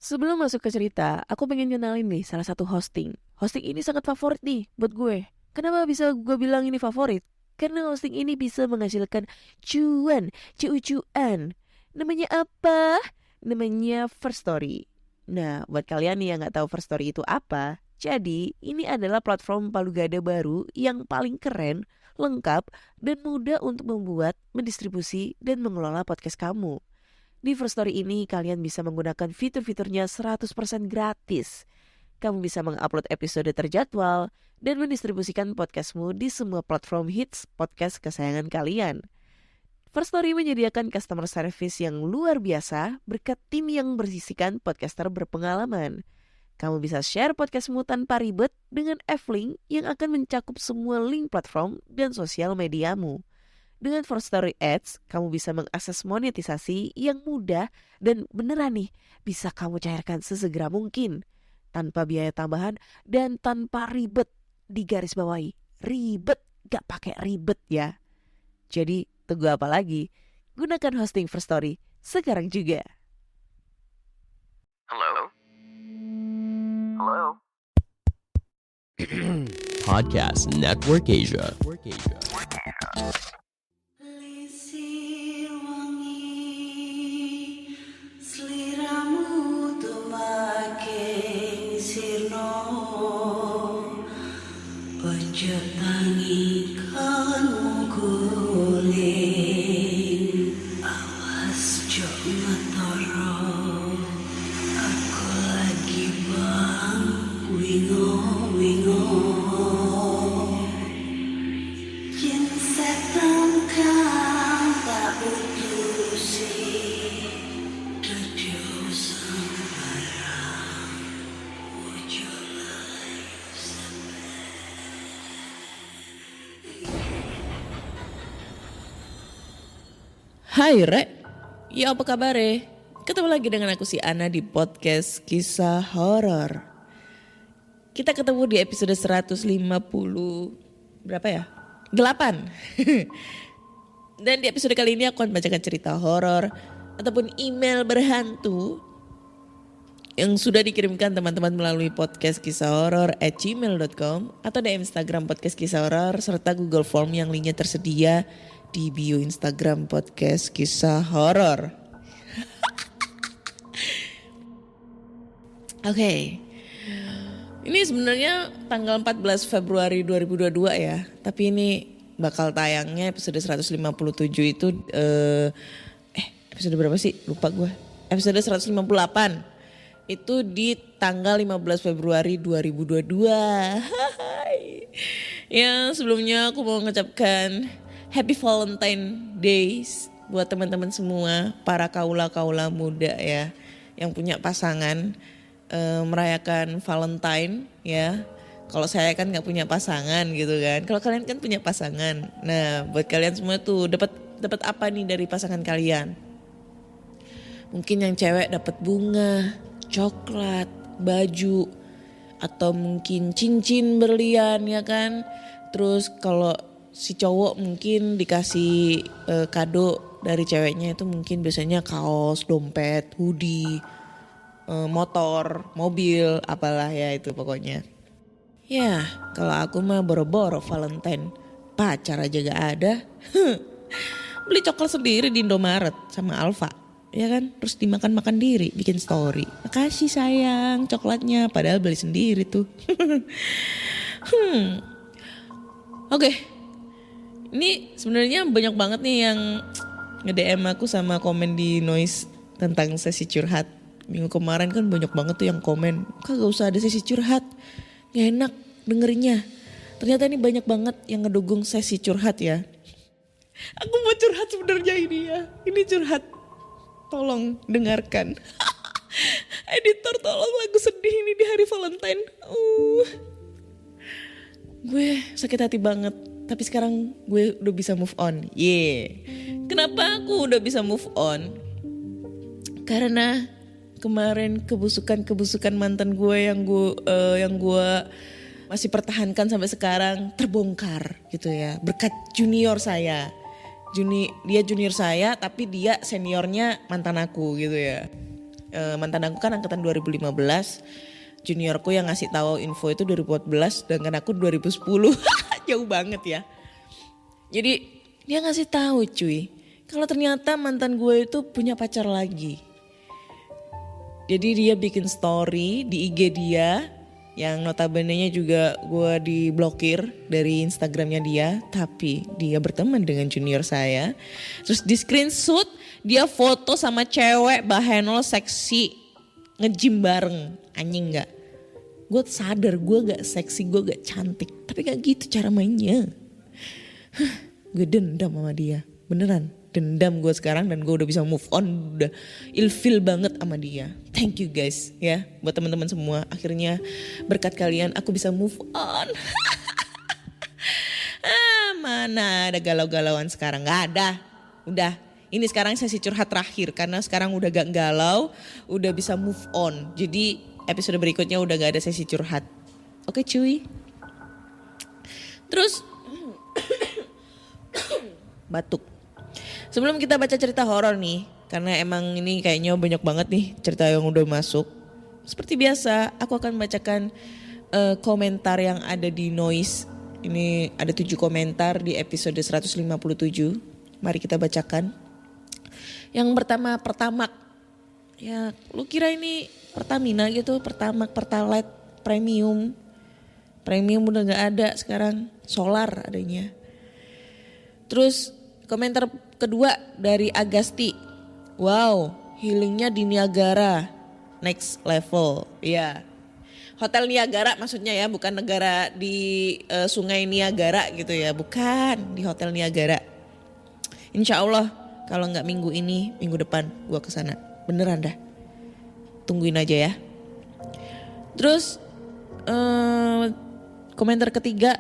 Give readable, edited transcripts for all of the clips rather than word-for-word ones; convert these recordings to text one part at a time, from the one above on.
Sebelum masuk ke cerita, aku pengen kenalin nih salah satu hosting. Hosting ini sangat favorit nih buat gue. Kenapa bisa gue bilang ini favorit? Karena hosting ini bisa menghasilkan cuan. Namanya apa? Namanya First Story. Nah, buat kalian nih yang nggak tahu First Story itu apa, jadi ini adalah platform palu gada baru yang paling keren, lengkap, dan mudah untuk membuat, mendistribusi, dan mengelola podcast kamu. Di First Story ini kalian bisa menggunakan fitur-fiturnya 100% gratis. Kamu bisa mengupload episode terjadwal dan mendistribusikan podcastmu di semua platform hits podcast kesayangan kalian. First Story menyediakan customer service yang luar biasa berkat tim yang berisikan podcaster berpengalaman. Kamu bisa share podcastmu tanpa ribet dengan F-Link yang akan mencakup semua link platform dan sosial mediamu. Dengan First Story Ads, kamu bisa mengakses monetisasi yang mudah dan beneran nih bisa kamu cairkan sesegera mungkin. Tanpa biaya tambahan dan tanpa ribet. Di garis bawahi, ribet gak pakai ribet ya. Jadi tunggu apa lagi? Gunakan hosting First Story sekarang juga. Hello? Hello? Podcast Network Asia. Lisir wangi seliramu tuh makin sirno ojo tangi kanmu guling awas jo ngetoro aku lagi bang wingo Yen setan kang tak putusi Dadi sembarang ojo lae Hai Rek, ya apa kabar? Ketemu lagi dengan aku si Ana di podcast kisah horor. Kita ketemu di episode 150 berapa ya? 8. Dan di episode kali ini aku akan bacakan cerita horor ataupun email berhantu yang sudah dikirimkan teman-teman melalui podcast kisah horor @gmail.com atau di Instagram podcast kisah horor serta Google Form yang linknya tersedia di bio Instagram podcast kisah horor. Oke. Ini sebenarnya tanggal 14 Februari 2022 ya. Tapi ini bakal tayangnya episode 157 itu episode berapa sih? Lupa gue. Episode 158. Itu di tanggal 15 Februari 2022. Hai. Ya, sebelumnya aku mau mengucapkan Happy Valentine Days buat teman-teman semua, para kaula-kaula muda ya yang punya pasangan. Merayakan Valentine ya. Kalau saya kan nggak punya pasangan gitu kan. Kalau kalian kan punya pasangan. Nah, buat kalian semua tuh dapat apa nih dari pasangan kalian? Mungkin yang cewek dapat bunga, coklat, baju, atau mungkin cincin berlian ya kan. Terus kalau si cowok mungkin dikasih kado dari ceweknya itu mungkin biasanya kaos, dompet, hoodie, motor, mobil, apalah ya itu pokoknya. Ya, kalau aku mah boro-boro Valentine, pacar aja gak ada. Beli coklat sendiri di Indomaret sama Alfa, ya kan? Terus dimakan-makan diri, bikin story. Makasih sayang coklatnya, padahal beli sendiri tuh. Oke. Ini sebenarnya banyak banget nih yang nge-DM aku sama komen di Noise tentang sesi curhat. Minggu kemarin kan banyak banget tuh yang komen, kagak usah ada sesi curhat, gak enak dengerinnya. Ternyata ini banyak banget yang ngedukung sesi curhat ya. Aku mau curhat sebenarnya ini ya, ini curhat. Tolong dengarkan. Editor tolong lagu sedih ini di hari Valentine. Gue sakit hati banget, tapi sekarang gue udah bisa move on. Kenapa aku udah bisa move on? Karena kemarin kebusukan mantan gue yang gue masih pertahankan sampai sekarang terbongkar gitu ya, berkat junior saya. Dia junior saya tapi dia seniornya mantan aku gitu ya. Mantan aku kan angkatan 2015. Juniorku yang ngasih tahu info itu 2014, sedangkan aku 2010. Jauh banget ya. Jadi dia ngasih tahu cuy, kalau ternyata mantan gue itu punya pacar lagi. Jadi dia bikin story di IG dia, yang notabene-nya juga gue diblokir dari Instagramnya dia, tapi dia berteman dengan junior saya. Terus di screenshot dia foto sama cewek bahenol seksi nge-gym bareng. Anjing gak? Gue sadar gue gak seksi, gue gak cantik, tapi gak gitu cara mainnya. Gue dendam sama dia, beneran dendam gue sekarang, dan gue udah bisa move on, udah ilfil banget sama dia. Thank you guys ya, buat teman-teman semua, akhirnya berkat kalian aku bisa move on. Mana ada galau-galauan sekarang, gak ada. Udah, ini sekarang sesi curhat terakhir karena sekarang udah gak galau, udah bisa move on. Jadi episode berikutnya udah gak ada sesi curhat. Oke cuy. Terus batuk. Sebelum kita baca cerita horor nih, karena emang ini kayaknya banyak banget nih cerita yang udah masuk. Seperti biasa, aku akan membacakan komentar yang ada di Noise. Ini ada 7 komentar di episode 157. Mari kita bacakan. Yang pertama, Pertamax. Ya, lu kira ini Pertamina gitu, Pertamax, Pertalite, Premium. Premium udah gak ada sekarang, solar adanya. Terus komentar kedua dari Agasti. Wow, healingnya di Niagara, next level. Ya, Hotel Niagara maksudnya ya, bukan negara di Sungai Niagara gitu ya, bukan, di Hotel Niagara. Insya Allah kalau nggak minggu ini, minggu depan gua kesana, beneran dah. Tungguin aja ya. Terus komentar ketiga,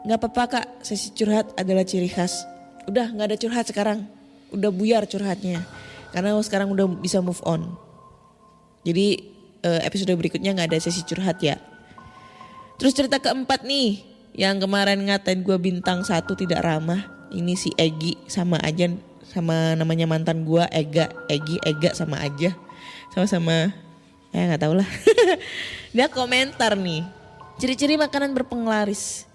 nggak apa-apa kak, sesi curhat adalah ciri khas. Udah gak ada curhat sekarang, udah buyar curhatnya. Karena sekarang udah bisa move on. Jadi episode berikutnya gak ada sesi curhat ya. Terus cerita keempat nih, yang kemarin ngatain gue bintang 1 tidak ramah. Ini si Egi, sama aja sama namanya mantan gue, Ega sama aja. Sama-sama, gak tau lah. Dia komentar nih, ciri-ciri makanan berpenglaris.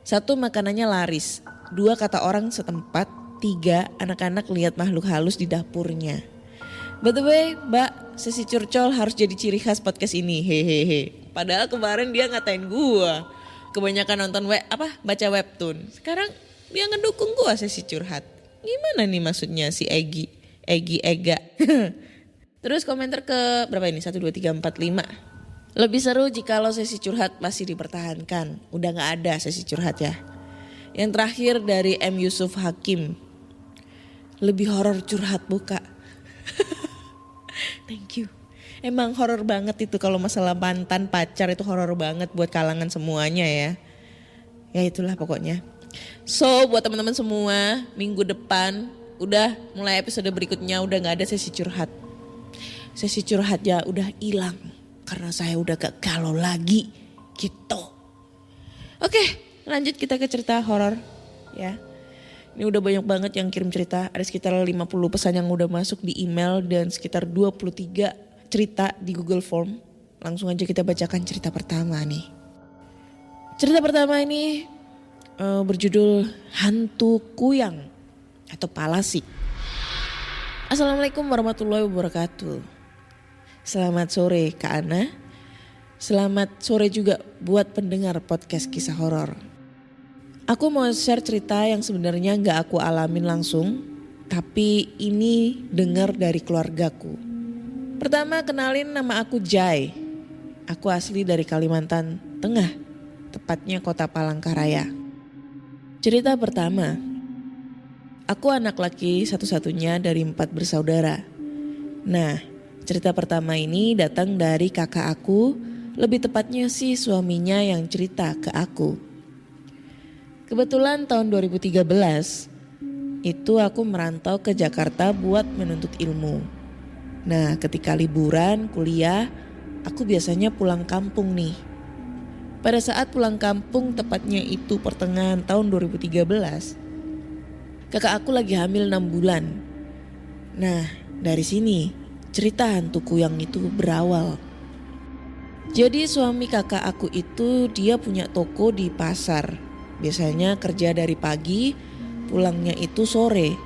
1, makanannya laris. 2, kata orang setempat. 3, anak-anak lihat makhluk halus di dapurnya. By the way, Mbak, sesi curcol harus jadi ciri khas podcast ini. Hehehe. Padahal kemarin dia ngatain gua kebanyakan nonton baca webtoon. Sekarang dia ngedukung gua sesi curhat. Gimana nih maksudnya si Ega. Terus komentar ke berapa ini? 1, 2, 3, 4, 5. Lebih seru jikalau sesi curhat masih dipertahankan. Udah gak ada sesi curhat ya. Yang terakhir dari M. Yusuf Hakim. Lebih horor curhat buka. Thank you. Emang horor banget itu kalau masalah mantan pacar itu horor banget buat kalangan semuanya ya. Ya itulah pokoknya. So buat teman-teman semua, minggu depan udah mulai episode berikutnya udah gak ada sesi curhat. Sesi curhat ya udah hilang karena saya udah gak galau lagi gitu. Oke. Lanjut kita ke cerita horor ya. Ini udah banyak banget yang kirim cerita. Ada sekitar 50 pesan yang udah masuk di email dan sekitar 23 cerita di Google Form. Langsung aja kita bacakan cerita pertama nih. Cerita pertama ini berjudul Hantu Kuyang atau Palasik. Assalamualaikum warahmatullahi wabarakatuh. Selamat sore Kak Ana. Selamat sore juga buat pendengar podcast kisah horor. Aku mau share cerita yang sebenarnya gak aku alamin langsung, tapi ini dengar dari keluargaku. Pertama kenalin, nama aku Jai. Aku asli dari Kalimantan Tengah, tepatnya kota Palangkaraya. Cerita pertama, aku anak laki satu-satunya dari 4 bersaudara. Nah, cerita pertama ini datang dari kakak aku, lebih tepatnya sih suaminya yang cerita ke aku. Kebetulan tahun 2013 itu aku merantau ke Jakarta buat menuntut ilmu. Nah, ketika liburan kuliah, aku biasanya pulang kampung nih. Pada saat pulang kampung, tepatnya itu pertengahan tahun 2013, kakak aku lagi hamil 6 bulan. Nah, dari sini cerita hantu kuyang itu berawal. Jadi suami kakak aku itu dia punya toko di pasar. Biasanya kerja dari pagi, pulangnya itu sore.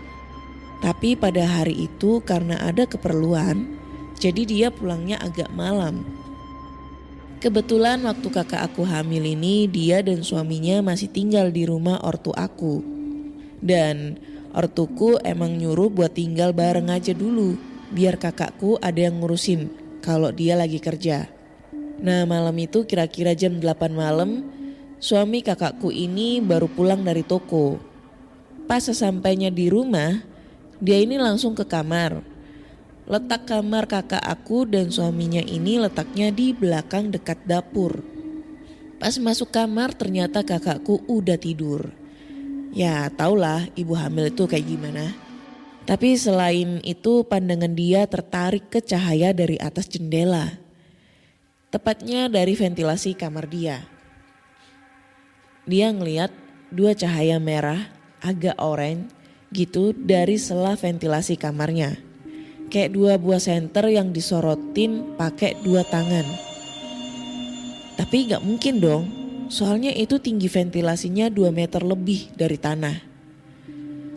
Tapi pada hari itu karena ada keperluan, jadi dia pulangnya agak malam. Kebetulan waktu kakak aku hamil ini dia dan suaminya masih tinggal di rumah ortu aku. Dan ortuku emang nyuruh buat tinggal bareng aja dulu, biar kakakku ada yang ngurusin kalau dia lagi kerja. Nah malam itu kira-kira jam 8 malam, suami kakakku ini baru pulang dari toko. Pas sesampainya di rumah, dia ini langsung ke kamar. Letak kamar kakak aku dan suaminya ini letaknya di belakang dekat dapur. Pas masuk kamar ternyata kakakku udah tidur. Ya taulah ibu hamil itu kayak gimana. Tapi selain itu pandangan dia tertarik ke cahaya dari atas jendela. Tepatnya dari ventilasi kamar dia. Dia ngeliat 2 cahaya merah agak oranye gitu dari sela ventilasi kamarnya. Kayak 2 buah senter yang disorotin pakai 2 tangan. Tapi gak mungkin dong, soalnya itu tinggi ventilasinya 2 meter lebih dari tanah.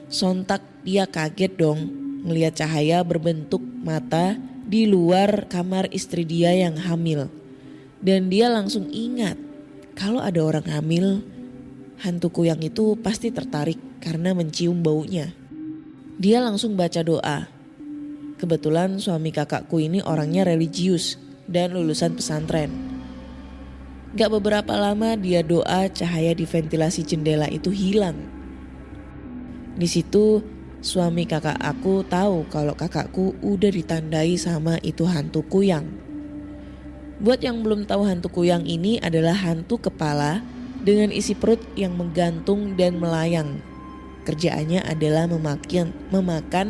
Sontak dia kaget dong ngeliat cahaya berbentuk mata di luar kamar istri dia yang hamil. Dan dia langsung ingat kalau ada orang hamil, hantu kuyang itu pasti tertarik karena mencium baunya. Dia langsung baca doa. Kebetulan suami kakakku ini orangnya religius dan lulusan pesantren. Gak beberapa lama dia doa cahaya di ventilasi jendela itu hilang. Di situ suami kakak aku tahu kalau kakakku udah ditandai sama itu hantu kuyang. Buat yang belum tahu hantu kuyang ini adalah hantu kepala dengan isi perut yang menggantung dan melayang. Kerjaannya adalah memakan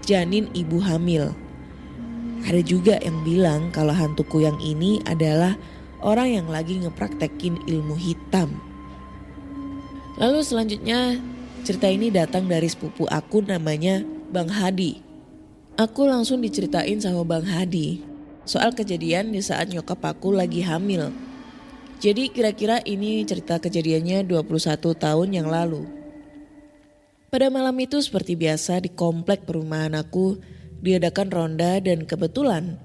janin ibu hamil. Ada juga yang bilang kalau hantu kuyang ini adalah orang yang lagi ngepraktekin ilmu hitam. Lalu selanjutnya cerita ini datang dari sepupu aku namanya Bang Hadi. Aku langsung diceritain sama Bang Hadi soal kejadian di saat nyokap aku lagi hamil. Jadi kira-kira ini cerita kejadiannya 21 tahun yang lalu. Pada malam itu seperti biasa di komplek perumahan aku diadakan ronda dan kebetulan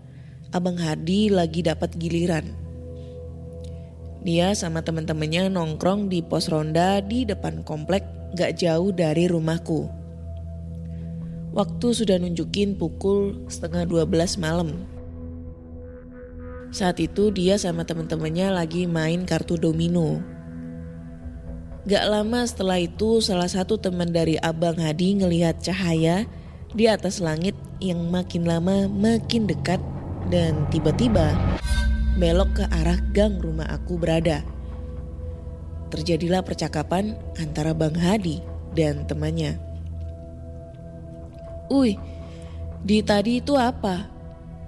Abang Hadi lagi dapat giliran. Dia sama teman-temannya nongkrong di pos ronda di depan komplek gak jauh dari rumahku. Waktu sudah nunjukin pukul 11:30 malam. Saat itu dia sama teman-temannya lagi main kartu domino. Gak lama setelah itu salah satu teman dari Abang Hadi ngelihat cahaya di atas langit yang makin lama makin dekat dan tiba-tiba belok ke arah gang rumah aku berada. Terjadilah percakapan antara Bang Hadi dan temannya. "Uy, di tadi itu apa?"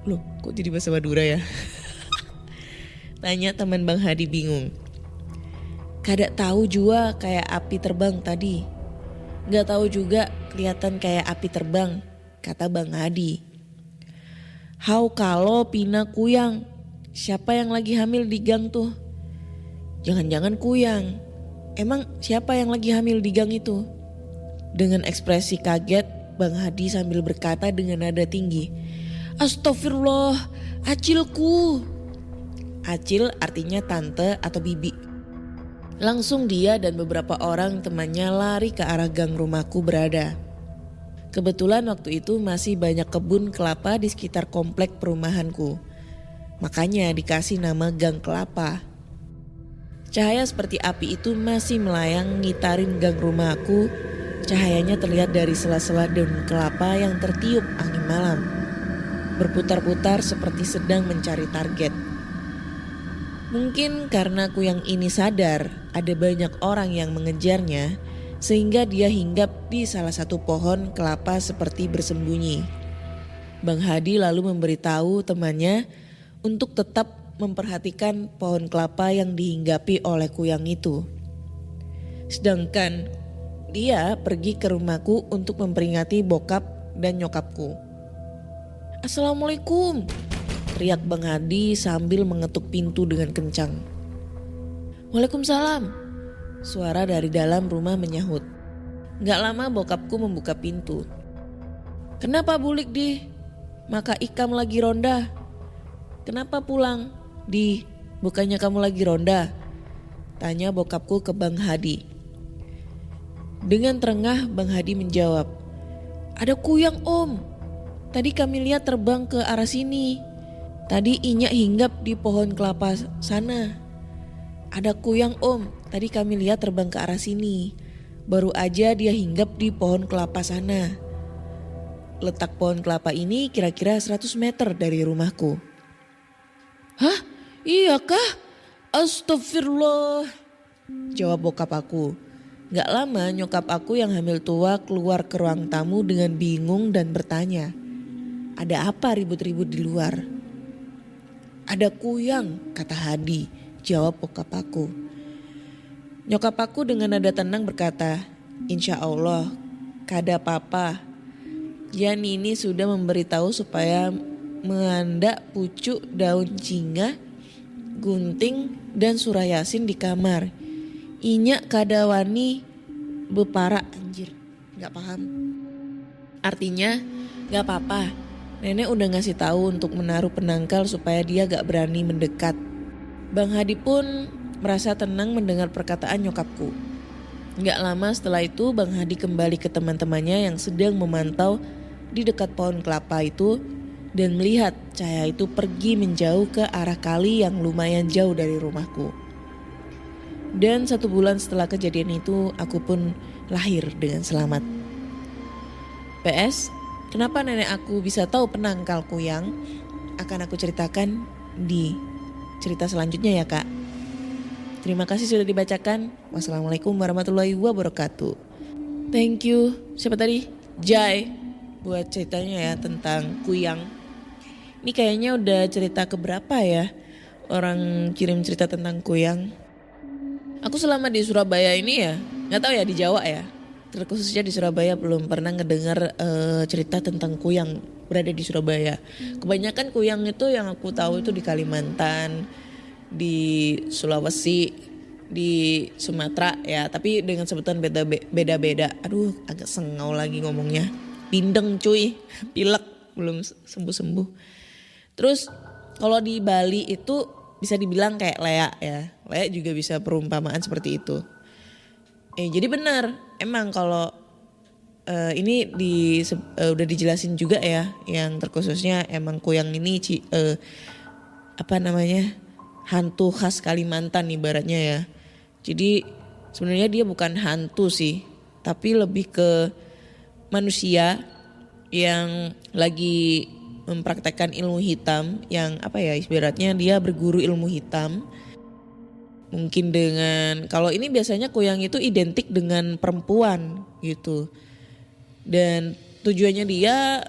Loh, kok jadi bahasa Madura ya? Tanya teman Bang Hadi bingung. "Kada tahu jua kayak api terbang tadi." "Gak tahu juga kelihatan kayak api terbang," kata Bang Hadi. "Hau kalau Pina kuyang, siapa yang lagi hamil di gang tuh?" "Jangan-jangan kuyang. Emang siapa yang lagi hamil di gang itu?" Dengan ekspresi kaget Bang Hadi sambil berkata dengan nada tinggi, "Astagfirullah, acilku." Acil artinya tante atau bibi. Langsung dia dan beberapa orang temannya lari ke arah gang rumahku berada. Kebetulan waktu itu masih banyak kebun kelapa di sekitar komplek perumahanku. Makanya dikasih nama Gang Kelapa. Cahaya seperti api itu masih melayang ngitarin gang rumahku. Cahayanya terlihat dari sela-sela daun kelapa yang tertiup angin malam. Berputar-putar seperti sedang mencari target. Mungkin karena kuyang ini sadar ada banyak orang yang mengejarnya, sehingga dia hinggap di salah satu pohon kelapa seperti bersembunyi. Bang Hadi lalu memberitahu temannya untuk tetap memperhatikan pohon kelapa yang dihinggapi oleh kuyang itu. Sedangkan dia pergi ke rumahku untuk memperingati bokap dan nyokapku. Assalamualaikum, teriak Bang Hadi sambil mengetuk pintu dengan kencang. Waalaikumsalam, suara dari dalam rumah menyahut. Gak lama bokapku membuka pintu. Kenapa bulik Di? Maka Ikam lagi ronda. Kenapa pulang? Di, bukannya kamu lagi ronda? Tanya bokapku ke Bang Hadi. Dengan terengah Bang Hadi menjawab, ada kuyang Om. Tadi kami lihat terbang ke arah sini. Tadi Inyak hinggap di pohon kelapa sana. Ada kuyang Om, tadi kami lihat terbang ke arah sini. Baru aja dia hinggap di pohon kelapa sana. Letak pohon kelapa ini kira-kira 100 meter dari rumahku. Hah? Iya kah? Astagfirullah, jawab bokap aku. Gak lama nyokap aku yang hamil tua keluar ke ruang tamu dengan bingung dan bertanya, ada apa ribut-ribut di luar? Ada kuyang, kata Hadi, jawab bokap aku. Nyokap aku dengan nada tenang berkata, insya Allah, kada apa-apa. Jan ini sudah memberitahu supaya mengandak pucuk daun jingga, gunting dan surah yasin di kamar. Inyak kada wani bepara. Anjir, gak paham. Artinya gak apa-apa, nenek udah ngasih tahu untuk menaruh penangkal supaya dia gak berani mendekat. Bang Hadi pun merasa tenang mendengar perkataan nyokapku. Gak lama setelah itu Bang Hadi kembali ke teman-temannya yang sedang memantau di dekat pohon kelapa itu dan melihat cahaya itu pergi menjauh ke arah kali yang lumayan jauh dari rumahku. Dan 1 bulan setelah kejadian itu aku pun lahir dengan selamat. PS, kenapa nenek aku bisa tahu penangkal kuyang akan aku ceritakan di cerita selanjutnya ya Kak. Terima kasih sudah dibacakan. Wassalamualaikum warahmatullahi wabarakatuh. Thank you. Siapa tadi? Jai buat ceritanya ya tentang kuyang. Ini kayaknya udah cerita keberapa ya orang kirim cerita tentang kuyang. Aku selama di Surabaya ini ya, gak tahu ya di Jawa ya, terkhususnya di Surabaya belum pernah ngedengar cerita tentang kuyang berada di Surabaya. Kebanyakan kuyang itu yang aku tahu itu di Kalimantan, di Sulawesi, di Sumatera ya, tapi dengan sebutan beda-beda. Aduh, agak sengau lagi ngomongnya. Pindeng cuy, pilek belum sembuh-sembuh. Terus kalau di Bali itu bisa dibilang kayak leak ya. Leak juga bisa perumpamaan seperti itu. Jadi benar, emang kalau ini udah dijelasin juga ya, yang terkhususnya emang kuyang ini hantu khas Kalimantan ibaratnya ya. Jadi sebenarnya dia bukan hantu sih, tapi lebih ke manusia yang lagi mempraktekkan ilmu hitam, yang ibaratnya dia berguru ilmu hitam. Mungkin dengan, kalau ini biasanya kuyang itu identik dengan perempuan gitu. Dan tujuannya dia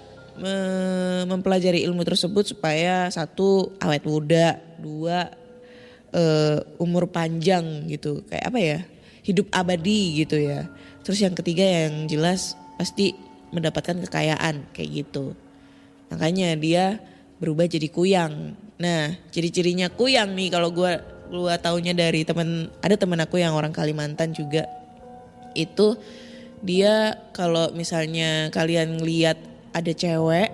mempelajari ilmu tersebut supaya 1 awet muda, 2 umur panjang gitu. Kayak hidup abadi gitu ya. Terus yang ketiga yang jelas pasti mendapatkan kekayaan kayak gitu. Makanya dia berubah jadi kuyang. Nah, ciri-cirinya kuyang nih kalau gua taunya dari ada teman aku yang orang Kalimantan juga. Itu dia kalau misalnya kalian lihat ada cewek,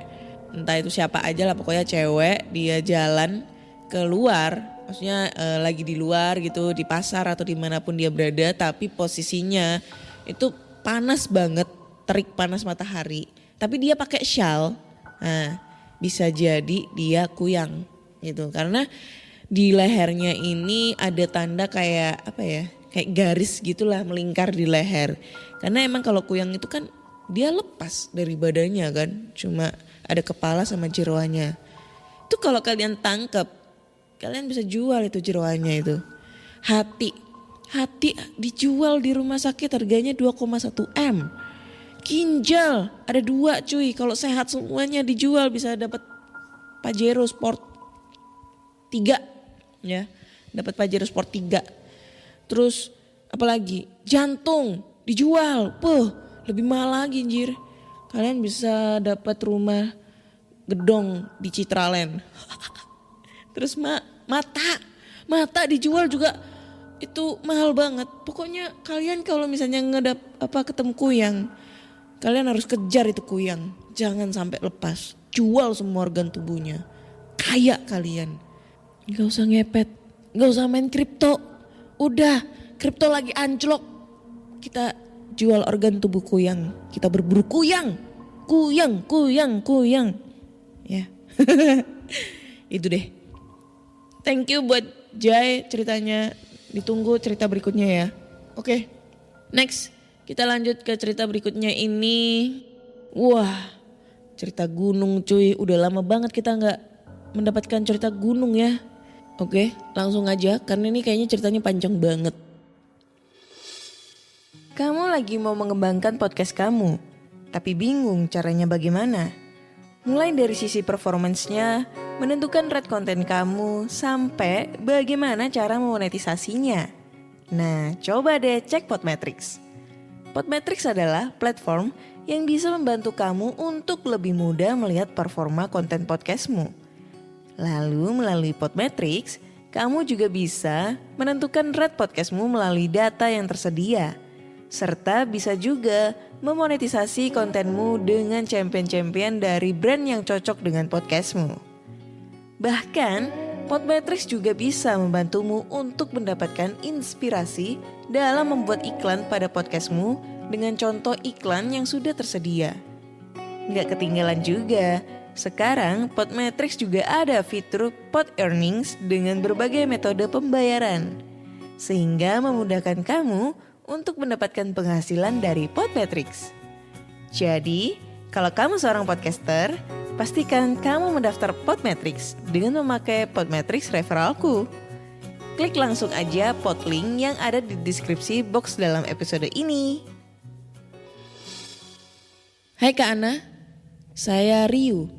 entah itu siapa aja lah pokoknya cewek, dia jalan keluar, maksudnya lagi di luar gitu, di pasar atau dimanapun dia berada, tapi posisinya itu panas banget, terik panas matahari, tapi dia pakai shawl. Nah, bisa jadi dia kuyang gitu. Karena di lehernya ini ada tanda kayak kayak garis gitulah melingkar di leher. Karena emang kalau kuyang itu kan dia lepas dari badannya kan. Cuma ada kepala sama jeroannya. Itu kalau kalian tangkap, kalian bisa jual itu jeroannya itu. Hati dijual di rumah sakit harganya 2,1 M. Ginjal ada 2 cuy, kalau sehat semuanya dijual bisa dapat Pajero Sport 3 ya, dapat Pajero Sport 3. Terus apalagi jantung dijual, lebih mahal lagi anjir. Kalian bisa dapat rumah gedong di Citraland. Terus mata dijual juga itu mahal banget. Pokoknya kalian kalau misalnya ketemu kuyang, kalian harus kejar itu kuyang. Jangan sampai lepas. Jual semua organ tubuhnya. Kaya kalian. Gak usah ngepet, gak usah main kripto. Udah, kripto lagi anjlok. Kita jual organ tubuh kuyang. Kita berburu kuyang. Kuyang. Ya. Itu deh. Thank you buat Jai ceritanya. Ditunggu cerita berikutnya ya. Oke. Next, kita lanjut ke cerita berikutnya ini. Wah, cerita gunung cuy. Udah lama banget kita gak mendapatkan cerita gunung ya. Oke, langsung aja karena ini kayaknya ceritanya panjang banget. Kamu lagi mau mengembangkan podcast kamu, tapi bingung caranya bagaimana? Mulai dari sisi performance-nya, menentukan rate konten kamu, sampai bagaimana cara memonetisasinya. Nah, coba deh cek Podmetrics. Podmetrics adalah platform yang bisa membantu kamu untuk lebih mudah melihat performa konten podcastmu. Lalu melalui Podmetrics, kamu juga bisa menentukan rate podcastmu melalui data yang tersedia. Serta bisa juga memonetisasi kontenmu dengan champion-champion dari brand yang cocok dengan podcastmu. Bahkan, Podmetrics juga bisa membantumu untuk mendapatkan inspirasi dalam membuat iklan pada podcastmu dengan contoh iklan yang sudah tersedia. Nggak ketinggalan juga, sekarang Podmetrics juga ada fitur Pod Earnings dengan berbagai metode pembayaran. Sehingga memudahkan kamu untuk mendapatkan penghasilan dari Podmetrics. Jadi, kalau kamu seorang podcaster, pastikan kamu mendaftar Podmetrics dengan memakai Podmetrics referralku. Klik langsung aja podlink yang ada di deskripsi box dalam episode ini. Hai Kak Ana, saya Ryu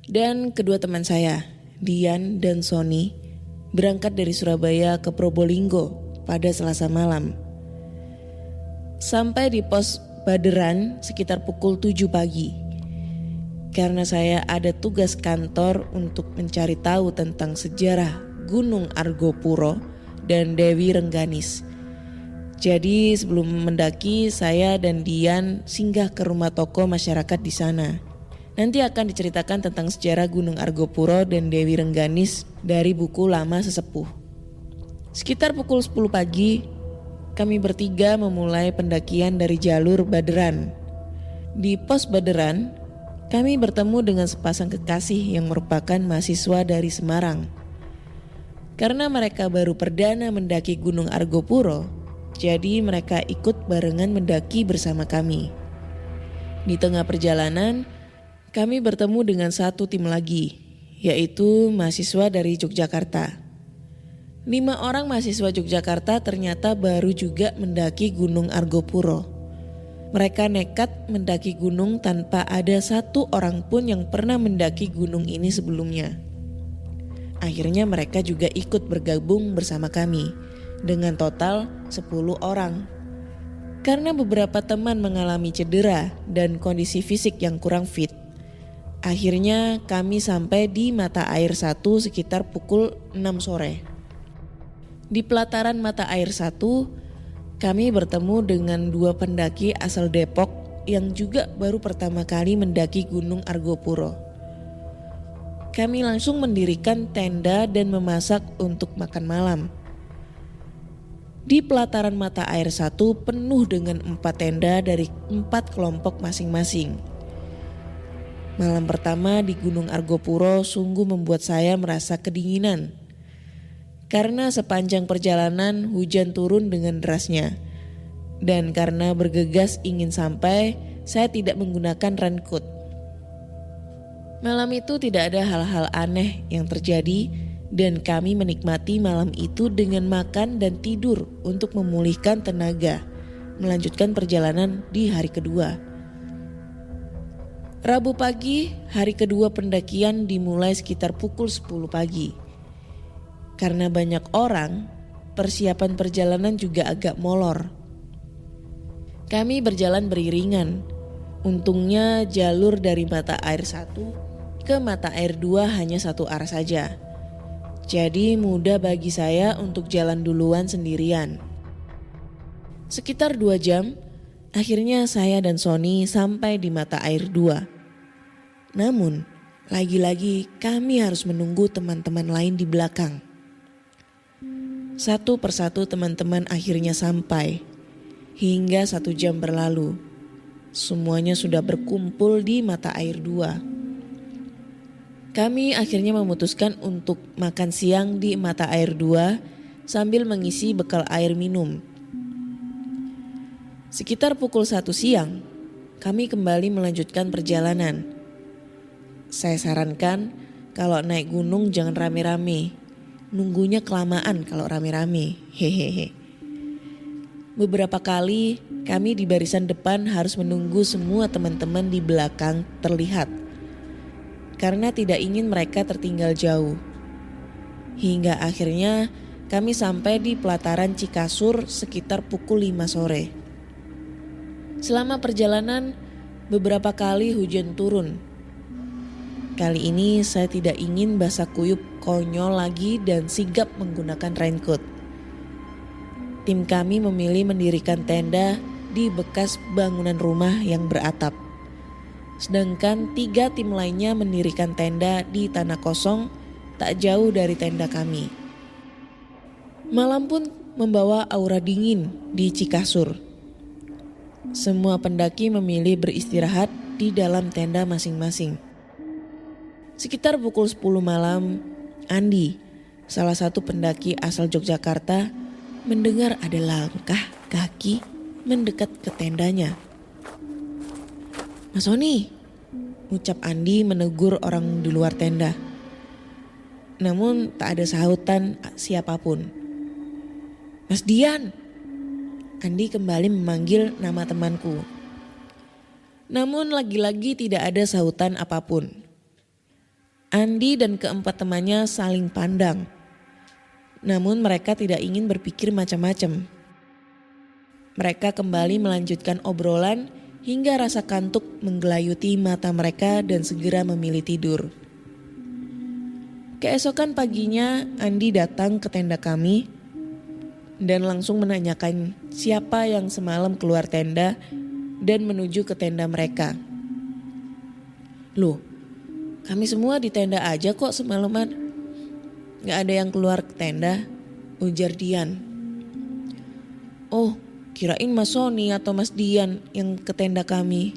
dan kedua teman saya, Dian dan Sony, berangkat dari Surabaya ke Probolinggo pada Selasa malam. Sampai di pos Baderan sekitar pukul 7 pagi. Karena saya ada tugas kantor untuk mencari tahu tentang sejarah Gunung Argopuro dan Dewi Rengganis. Jadi sebelum mendaki, saya dan Dian singgah ke rumah tokoh masyarakat di sana. Nanti akan diceritakan tentang sejarah Gunung Argopuro dan Dewi Rengganis dari buku lama sesepuh. Sekitar pukul 10 pagi, kami bertiga memulai pendakian dari jalur Baderan. Di pos Baderan, kami bertemu dengan sepasang kekasih yang merupakan mahasiswa dari Semarang. Karena mereka baru perdana mendaki Gunung Argopuro, jadi mereka ikut barengan mendaki bersama kami. Di tengah perjalanan, kami bertemu dengan satu tim lagi, yaitu mahasiswa dari Yogyakarta. 5 orang mahasiswa Yogyakarta ternyata baru juga mendaki Gunung Argopuro. Mereka nekat mendaki gunung tanpa ada satu orang pun yang pernah mendaki gunung ini sebelumnya. Akhirnya mereka juga ikut bergabung bersama kami dengan total 10 orang. Karena beberapa teman mengalami cedera dan kondisi fisik yang kurang fit, akhirnya kami sampai di mata air 1 sekitar pukul 6 sore. Di pelataran mata air 1, kami bertemu dengan 2 pendaki asal Depok yang juga baru pertama kali mendaki Gunung Argopuro. Kami langsung mendirikan tenda dan memasak untuk makan malam. Di pelataran mata air 1 penuh dengan 4 tenda dari 4 kelompok masing-masing. Malam pertama di Gunung Argopuro sungguh membuat saya merasa kedinginan. Karena sepanjang perjalanan hujan turun dengan derasnya. Dan karena bergegas ingin sampai, saya tidak menggunakan raincoat. Malam itu tidak ada hal-hal aneh yang terjadi dan kami menikmati malam itu dengan makan dan tidur untuk memulihkan tenaga, melanjutkan perjalanan di hari kedua. Rabu pagi, hari kedua pendakian dimulai sekitar pukul 10 pagi. Karena banyak orang, persiapan perjalanan juga agak molor. Kami berjalan beriringan. Untungnya jalur dari mata air 1 ke ke mata air 2 hanya satu arah saja. Jadi mudah bagi saya untuk jalan duluan sendirian. Sekitar 2 jam, akhirnya saya dan Sony sampai di mata air 2. Namun, lagi-lagi kami harus menunggu teman-teman lain di belakang. Satu persatu teman-teman akhirnya sampai. Hingga 1 jam berlalu. Semuanya sudah berkumpul di mata air 2. Kami akhirnya memutuskan untuk makan siang di mata air 2 sambil mengisi bekal air minum. Sekitar pukul 1 siang, kami kembali melanjutkan perjalanan. Saya sarankan kalau naik gunung jangan rame-rame. Nunggunya kelamaan kalau rame-rame. Hehehe. Beberapa kali kami di barisan depan harus menunggu semua teman-teman di belakang terlihat. Karena tidak ingin mereka tertinggal jauh. Hingga akhirnya kami sampai di pelataran Cikasur sekitar pukul 5 sore. Selama perjalanan beberapa kali hujan turun. Kali ini saya tidak ingin basah kuyup konyol lagi dan sigap menggunakan raincoat. Tim kami memilih mendirikan tenda di bekas bangunan rumah yang beratap. Sedangkan 3 tim lainnya mendirikan tenda di tanah kosong tak jauh dari tenda kami. Malam pun membawa aura dingin di Cikasur. Semua pendaki memilih beristirahat di dalam tenda masing-masing. Sekitar pukul 10 malam, Andi, salah satu pendaki asal Yogyakarta, mendengar ada langkah kaki mendekat ke tendanya. "Mas Sony," ucap Andi menegur orang di luar tenda. Namun tak ada sahutan siapapun. "Mas Dian," Andi kembali memanggil nama temanku. Namun lagi-lagi tidak ada sahutan apapun. Andi dan keempat temannya saling pandang. Namun mereka tidak ingin berpikir macam-macam. Mereka kembali melanjutkan obrolan hingga rasa kantuk menggelayuti mata mereka dan segera memilih tidur. Keesokan paginya Andi datang ke tenda kami dan langsung menanyakan siapa yang semalam keluar tenda dan menuju ke tenda mereka. "Loh, kami semua di tenda aja kok semalaman. Gak ada yang keluar ke tenda," ujar Dian. "Oh, kirain Mas Sony atau Mas Dian yang ke tenda kami.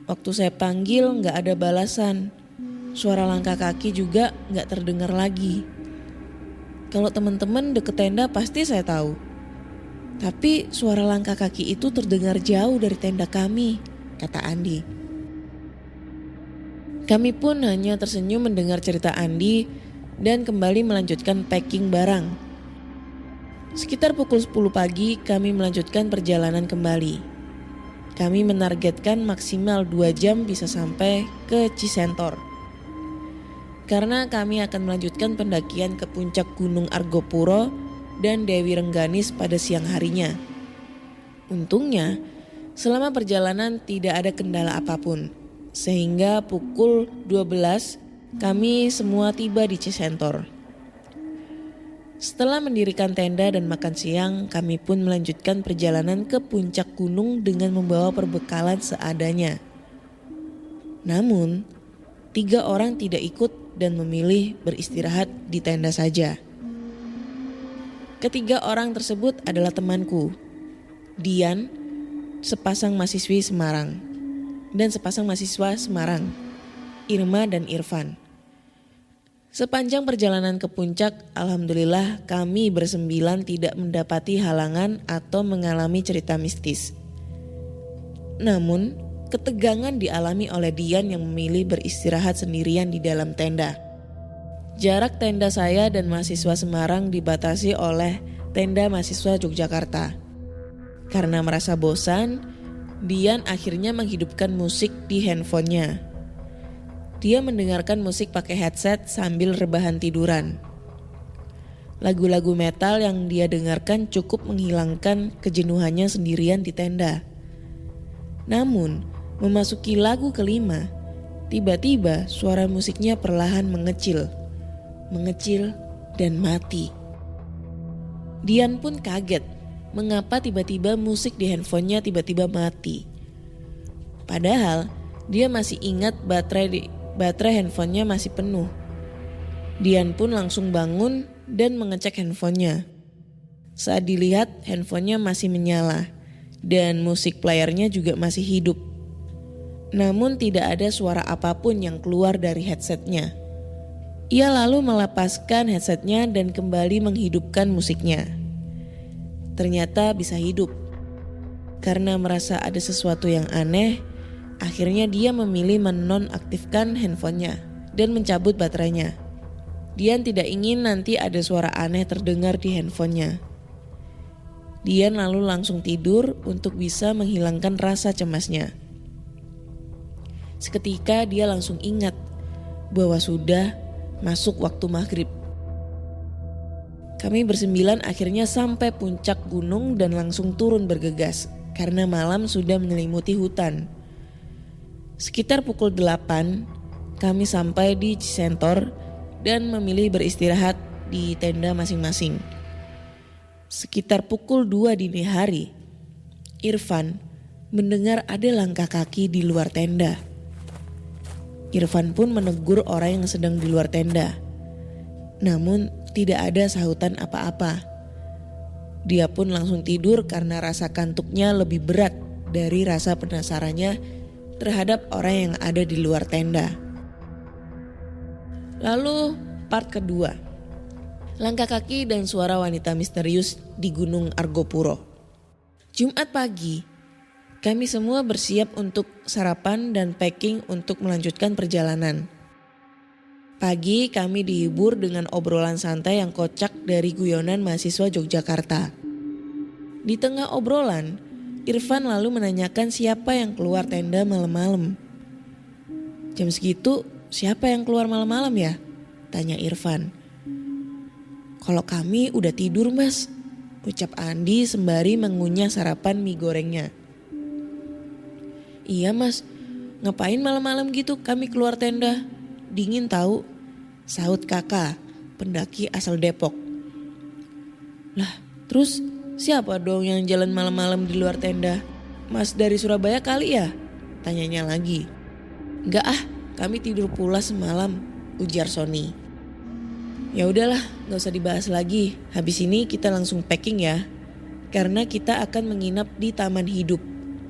Waktu saya panggil gak ada balasan. Suara langkah kaki juga gak terdengar lagi. Kalau teman-teman deket tenda pasti saya tahu. Tapi suara langkah kaki itu terdengar jauh dari tenda kami," kata Andi. Kami pun hanya tersenyum mendengar cerita Andi dan kembali melanjutkan packing barang. Sekitar pukul 10 pagi kami melanjutkan perjalanan kembali. Kami menargetkan maksimal 2 jam bisa sampai ke Cisentor. Karena kami akan melanjutkan pendakian ke puncak Gunung Argopuro dan Dewi Rengganis pada siang harinya. Untungnya, selama perjalanan tidak ada kendala apapun. Sehingga pukul 12 kami semua tiba di Cisentor. Setelah mendirikan tenda dan makan siang, kami pun melanjutkan perjalanan ke puncak gunung dengan membawa perbekalan seadanya. Namun, 3 orang tidak ikut dan memilih beristirahat di tenda saja. Ketiga orang tersebut adalah temanku, Dian, sepasang mahasiswi Semarang, dan sepasang mahasiswa Semarang, Irma dan Irfan. Sepanjang perjalanan ke puncak, alhamdulillah kami bersembilan tidak mendapati halangan atau mengalami cerita mistis. Namun, ketegangan dialami oleh Dian yang memilih beristirahat sendirian di dalam tenda. Jarak tenda saya dan mahasiswa Semarang dibatasi oleh tenda mahasiswa Yogyakarta. Karena merasa bosan, Dian akhirnya menghidupkan musik di handphonenya. Dia mendengarkan musik pakai headset sambil rebahan tiduran. Lagu-lagu metal yang dia dengarkan cukup menghilangkan kejenuhannya sendirian di tenda. Namun, memasuki lagu kelima, Tiba-tiba suara musiknya perlahan mengecil dan mati. Dian pun kaget, mengapa tiba-tiba musik di handphonenya tiba-tiba mati. Padahal dia masih ingat baterai handphonenya masih penuh. Dian pun langsung bangun dan mengecek handphonenya. Saat dilihat handphonenya masih menyala dan musik playernya juga masih hidup. Namun tidak ada suara apapun yang keluar dari headsetnya. Ia lalu melepaskan headsetnya dan kembali menghidupkan musiknya. Ternyata bisa hidup. Karena merasa ada sesuatu yang aneh, akhirnya dia memilih menonaktifkan handphonenya dan mencabut baterainya. Dian tidak ingin nanti ada suara aneh terdengar di handphonenya. Dian lalu langsung tidur untuk bisa menghilangkan rasa cemasnya. Seketika dia langsung ingat bahwa sudah masuk waktu maghrib. Kami bersembilan akhirnya sampai puncak gunung dan langsung turun bergegas karena malam sudah menyelimuti hutan. Sekitar pukul 8 kami sampai di Cisentor dan memilih beristirahat di tenda masing-masing. Sekitar pukul 2 dini hari, Irfan mendengar ada langkah kaki di luar tenda. Irfan pun menegur orang yang sedang di luar tenda. Namun tidak ada sahutan apa-apa. Dia pun langsung tidur karena rasa kantuknya lebih berat dari rasa penasarannya terhadap orang yang ada di luar tenda. Lalu part kedua. Langkah kaki dan suara wanita misterius di Gunung Argopuro. Jumat pagi, kami semua bersiap untuk sarapan dan packing untuk melanjutkan perjalanan. Pagi kami dihibur dengan obrolan santai yang kocak dari guyonan mahasiswa Yogyakarta. Di tengah obrolan, Irfan lalu menanyakan siapa yang keluar tenda malam-malam. Jam segitu siapa yang keluar malam-malam ya? Tanya Irfan. Kalau kami udah tidur mas, ucap Andi sembari mengunyah sarapan mie gorengnya. Iya mas, ngapain malam-malam gitu kami keluar tenda? Dingin tahu, sahut kakak, pendaki asal Depok. Lah, terus siapa dong yang jalan malam-malam di luar tenda? Mas dari Surabaya kali ya? Tanyanya lagi. Enggak ah, kami tidur pula semalam, ujar Sony. Ya udahlah, gak usah dibahas lagi. Habis ini kita langsung packing ya. Karena kita akan menginap di Taman Hidup.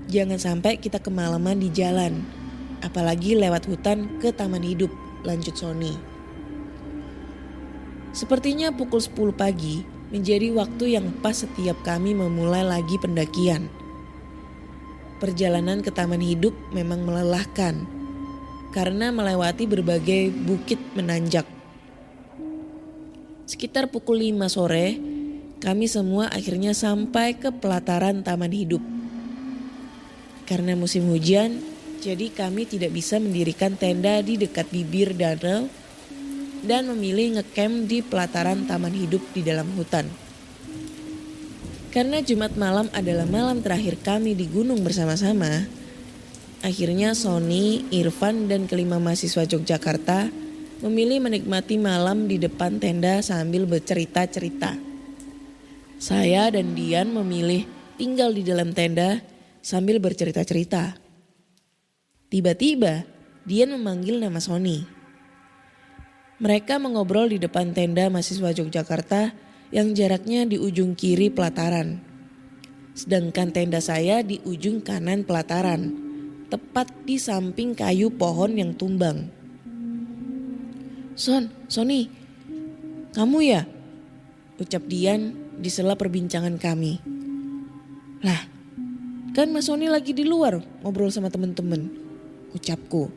Jangan sampai kita kemalaman di jalan. Apalagi lewat hutan ke Taman Hidup, lanjut Sony. Sepertinya pukul 10 pagi menjadi waktu yang pas setiap kami memulai lagi pendakian. Perjalanan ke Taman Hidup memang melelahkan. Karena melewati berbagai bukit menanjak. Sekitar pukul 5 sore, kami semua akhirnya sampai ke pelataran Taman Hidup. Karena musim hujan, jadi kami tidak bisa mendirikan tenda di dekat bibir danau dan memilih ngecamp di pelataran Taman Hidup di dalam hutan. Karena Jumat malam adalah malam terakhir kami di gunung bersama-sama, akhirnya Sony, Irfan, dan kelima mahasiswa Yogyakarta memilih menikmati malam di depan tenda sambil bercerita-cerita. Saya dan Dian memilih tinggal di dalam tenda sambil bercerita-cerita. Tiba-tiba Dian memanggil nama Sony. Mereka mengobrol di depan tenda mahasiswa Yogyakarta yang jaraknya di ujung kiri pelataran. Sedangkan tenda saya di ujung kanan pelataran, tepat di samping kayu pohon yang tumbang. Sony, kamu ya? Ucap Dian di sela perbincangan kami. Lah, kan Mas Sony lagi di luar ngobrol sama temen-temen, ucapku.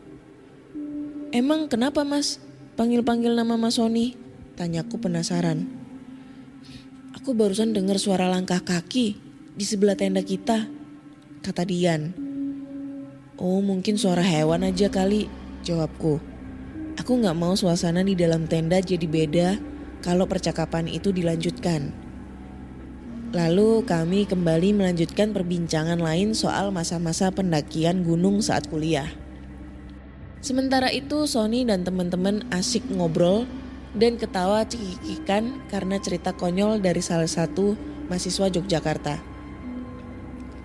Emang kenapa mas panggil-panggil nama Mas Sony? Tanyaku penasaran. Aku barusan dengar suara langkah kaki di sebelah tenda kita, kata Dian. Oh mungkin suara hewan aja kali, jawabku. Aku gak mau suasana di dalam tenda jadi beda kalau percakapan itu dilanjutkan. Lalu kami kembali melanjutkan perbincangan lain soal masa-masa pendakian gunung saat kuliah. Sementara itu Sony dan teman-teman asyik ngobrol dan ketawa cekikikan karena cerita konyol dari salah satu mahasiswa Yogyakarta.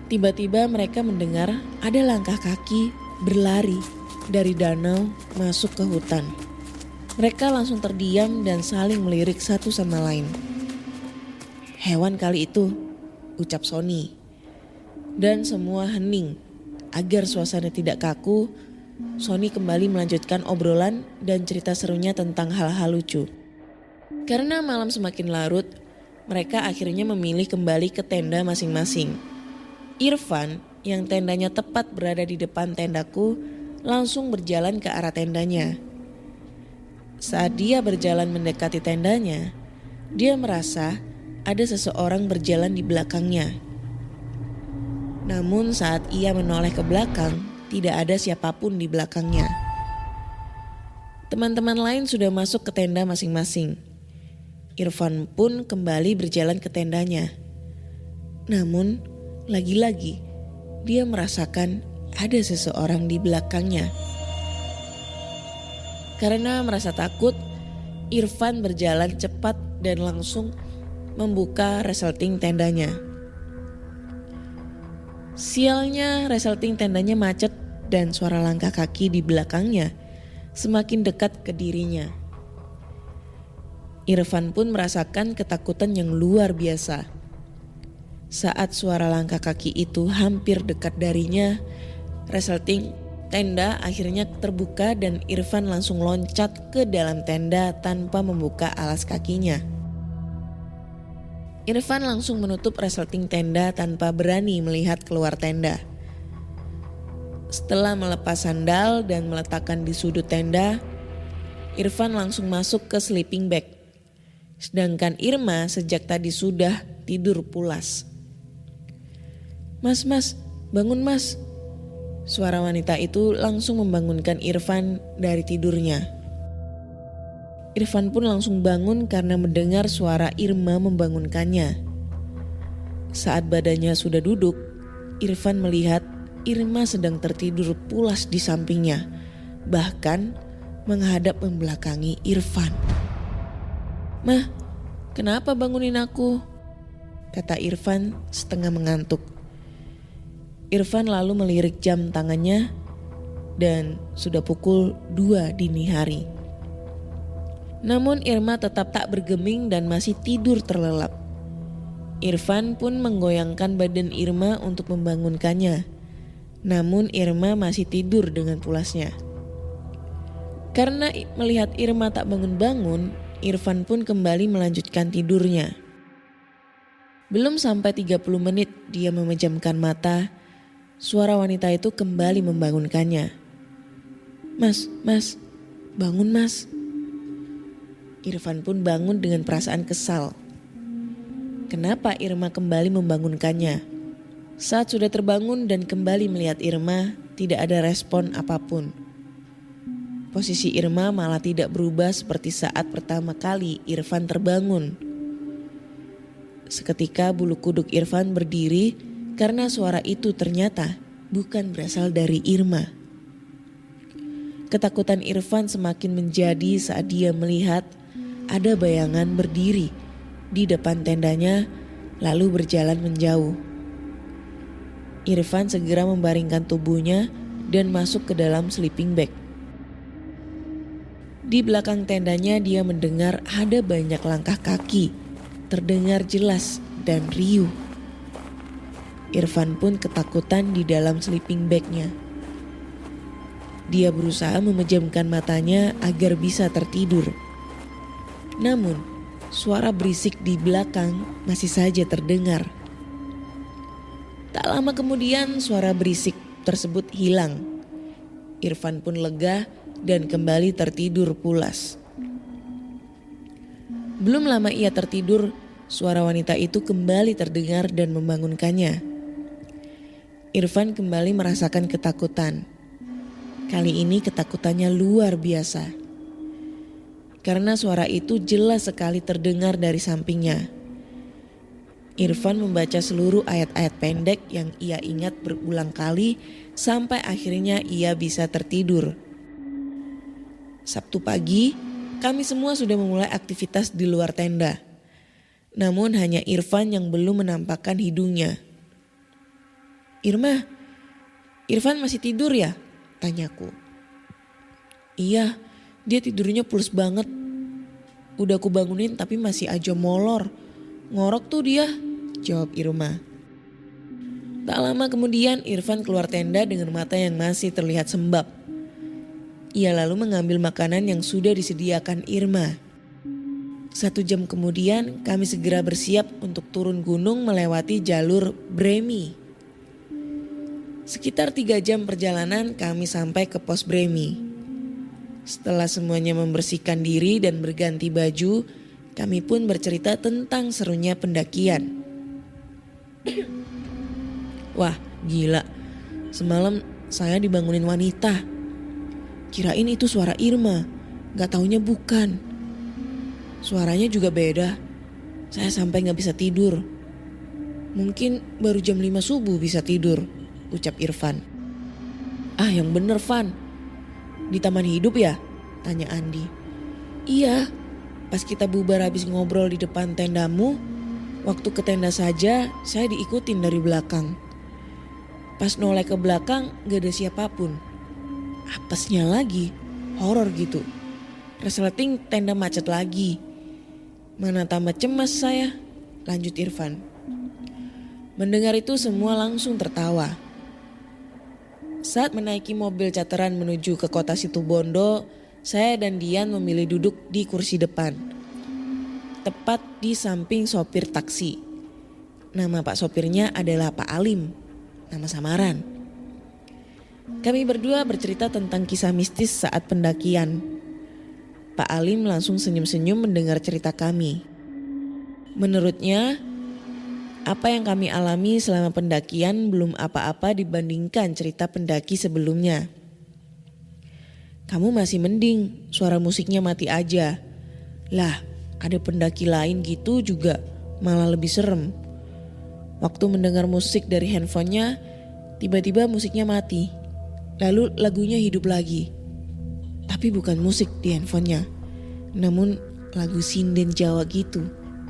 Tiba-tiba mereka mendengar ada langkah kaki berlari dari danau masuk ke hutan. Mereka langsung terdiam dan saling melirik satu sama lain. "Hewan kali itu," ucap Sony. Dan semua hening. Agar suasana tidak kaku, Sony kembali melanjutkan obrolan dan cerita serunya tentang hal-hal lucu. Karena malam semakin larut, mereka akhirnya memilih kembali ke tenda masing-masing. Irfan, yang tendanya tepat berada di depan tendaku, langsung berjalan ke arah tendanya. Saat dia berjalan mendekati tendanya, dia merasa ada seseorang berjalan di belakangnya. Namun saat ia menoleh ke belakang, tidak ada siapapun di belakangnya. Teman-teman lain sudah masuk ke tenda masing-masing. Irfan pun kembali berjalan ke tendanya. Namun, lagi-lagi dia merasakan ada seseorang di belakangnya. Karena merasa takut, Irfan berjalan cepat dan langsung membuka resleting tendanya. Sialnya, resleting tendanya macet dan suara langkah kaki di belakangnya semakin dekat ke dirinya. Irfan pun merasakan ketakutan yang luar biasa. Saat suara langkah kaki itu hampir dekat darinya, resleting tenda akhirnya terbuka dan Irfan langsung loncat ke dalam tenda tanpa membuka alas kakinya. Irfan langsung menutup resleting tenda tanpa berani melihat keluar tenda. Setelah melepas sandal dan meletakkan di sudut tenda, Irfan langsung masuk ke sleeping bag. Sedangkan Irma sejak tadi sudah tidur pulas. Mas, bangun mas." Suara wanita itu langsung membangunkan Irfan dari tidurnya. Irfan pun langsung bangun karena mendengar suara Irma membangunkannya. Saat badannya sudah duduk, Irfan melihat Irma sedang tertidur pulas di sampingnya, bahkan menghadap membelakangi Irfan. "Mah, kenapa bangunin aku?" kata Irfan setengah mengantuk. Irfan lalu melirik jam tangannya dan sudah pukul 2 dini hari. Namun Irma tetap tak bergeming dan masih tidur terlelap. Irfan pun menggoyangkan badan Irma untuk membangunkannya. Namun Irma masih tidur dengan pulasnya. Karena melihat Irma tak bangun-bangun, Irfan pun kembali melanjutkan tidurnya. Belum sampai 30 menit dia memejamkan mata, suara wanita itu kembali membangunkannya. Mas, bangun mas." Irfan pun bangun dengan perasaan kesal. Kenapa Irma kembali membangunkannya? Saat sudah terbangun dan kembali melihat Irma, tidak ada respon apapun. Posisi Irma malah tidak berubah seperti saat pertama kali Irfan terbangun. Seketika bulu kuduk Irfan berdiri karena suara itu ternyata bukan berasal dari Irma. Ketakutan Irfan semakin menjadi saat dia melihat ada bayangan berdiri di depan tendanya lalu berjalan menjauh. Irfan segera membaringkan tubuhnya dan masuk ke dalam sleeping bag. Di belakang tendanya dia mendengar ada banyak langkah kaki, terdengar jelas dan riuh. Irfan pun ketakutan di dalam sleeping bag-nya. Dia berusaha memejamkan matanya agar bisa tertidur. Namun, suara berisik di belakang masih saja terdengar. Tak lama kemudian suara berisik tersebut hilang. Irfan pun lega dan kembali tertidur pulas. Belum lama ia tertidur, suara wanita itu kembali terdengar dan membangunkannya. Irfan kembali merasakan ketakutan. Kali ini ketakutannya luar biasa. Karena suara itu jelas sekali terdengar dari sampingnya. Irfan membaca seluruh ayat-ayat pendek yang ia ingat berulang kali sampai akhirnya ia bisa tertidur. Sabtu pagi, kami semua sudah memulai aktivitas di luar tenda. Namun hanya Irfan yang belum menampakkan hidungnya. Irfan masih tidur ya? Tanyaku. Iya, dia tidurnya pules banget. Udah aku bangunin tapi masih aja molor. Ngorok tuh dia, jawab Irma. Tak lama kemudian Irfan keluar tenda dengan mata yang masih terlihat sembab. Ia lalu mengambil makanan yang sudah disediakan Irma. 1 jam kemudian kami segera bersiap untuk turun gunung melewati jalur Bremi. Sekitar 3 jam perjalanan kami sampai ke pos Bremi. Setelah semuanya membersihkan diri dan berganti baju, kami pun bercerita tentang serunya pendakian. Wah, gila. Semalam saya dibangunin wanita. Kirain itu suara Irma, gak taunya bukan. Suaranya juga beda. Saya sampai gak bisa tidur. Mungkin baru jam 5 subuh bisa tidur, ucap Irfan. Ah, yang bener Van. Di taman hidup ya? Tanya Andi. Iya, pas kita bubar habis ngobrol di depan tendamu, waktu ke tenda saja saya diikutin dari belakang. Pas noleh ke belakang gak ada siapapun. Apesnya lagi, horor gitu. Resleting tenda macet lagi. Mana tambah cemas saya, lanjut Irfan. Mendengar itu semua langsung tertawa. Saat menaiki mobil charteran menuju ke kota Situbondo, saya dan Dian memilih duduk di kursi depan. Tepat di samping sopir taksi. Nama Pak sopirnya adalah Pak Alim, nama samaran. Kami berdua bercerita tentang kisah mistis saat pendakian. Pak Alim langsung senyum-senyum mendengar cerita kami. Menurutnya, apa yang kami alami selama pendakian belum apa-apa dibandingkan cerita pendaki sebelumnya. Kamu masih mending, suara musiknya mati aja. Lah, ada pendaki lain gitu juga malah lebih serem. Waktu mendengar musik dari handphonenya, tiba-tiba musiknya mati. Lalu lagunya hidup lagi. Tapi bukan musik di handphonenya, namun lagu sinden Jawa gitu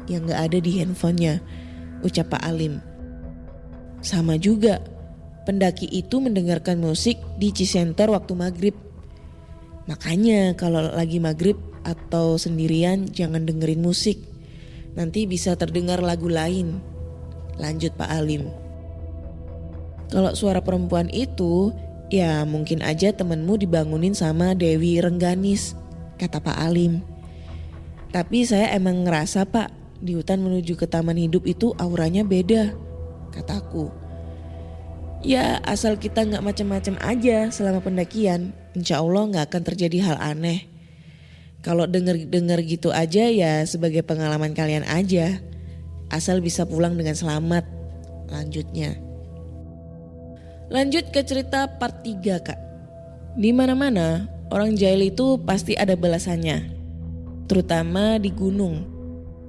yang gak ada di handphonenya, ucap Pak Alim. Sama juga, pendaki itu mendengarkan musik di Cisenter waktu maghrib. Makanya kalau lagi maghrib atau sendirian jangan dengerin musik, nanti bisa terdengar lagu lain, lanjut Pak Alim. Kalau suara perempuan itu, ya mungkin aja temenmu dibangunin sama Dewi Rengganis, kata Pak Alim. Tapi saya emang ngerasa Pak, di hutan menuju ke taman hidup itu auranya beda, kataku. Ya asal kita gak macam-macam aja selama pendakian, insya Allah gak akan terjadi hal aneh. Kalau denger gitu aja ya sebagai pengalaman kalian aja, asal bisa pulang dengan selamat, lanjutnya. Lanjut ke cerita part 3 Kak. Di mana-mana orang jahil itu pasti ada balasannya. Terutama di gunung.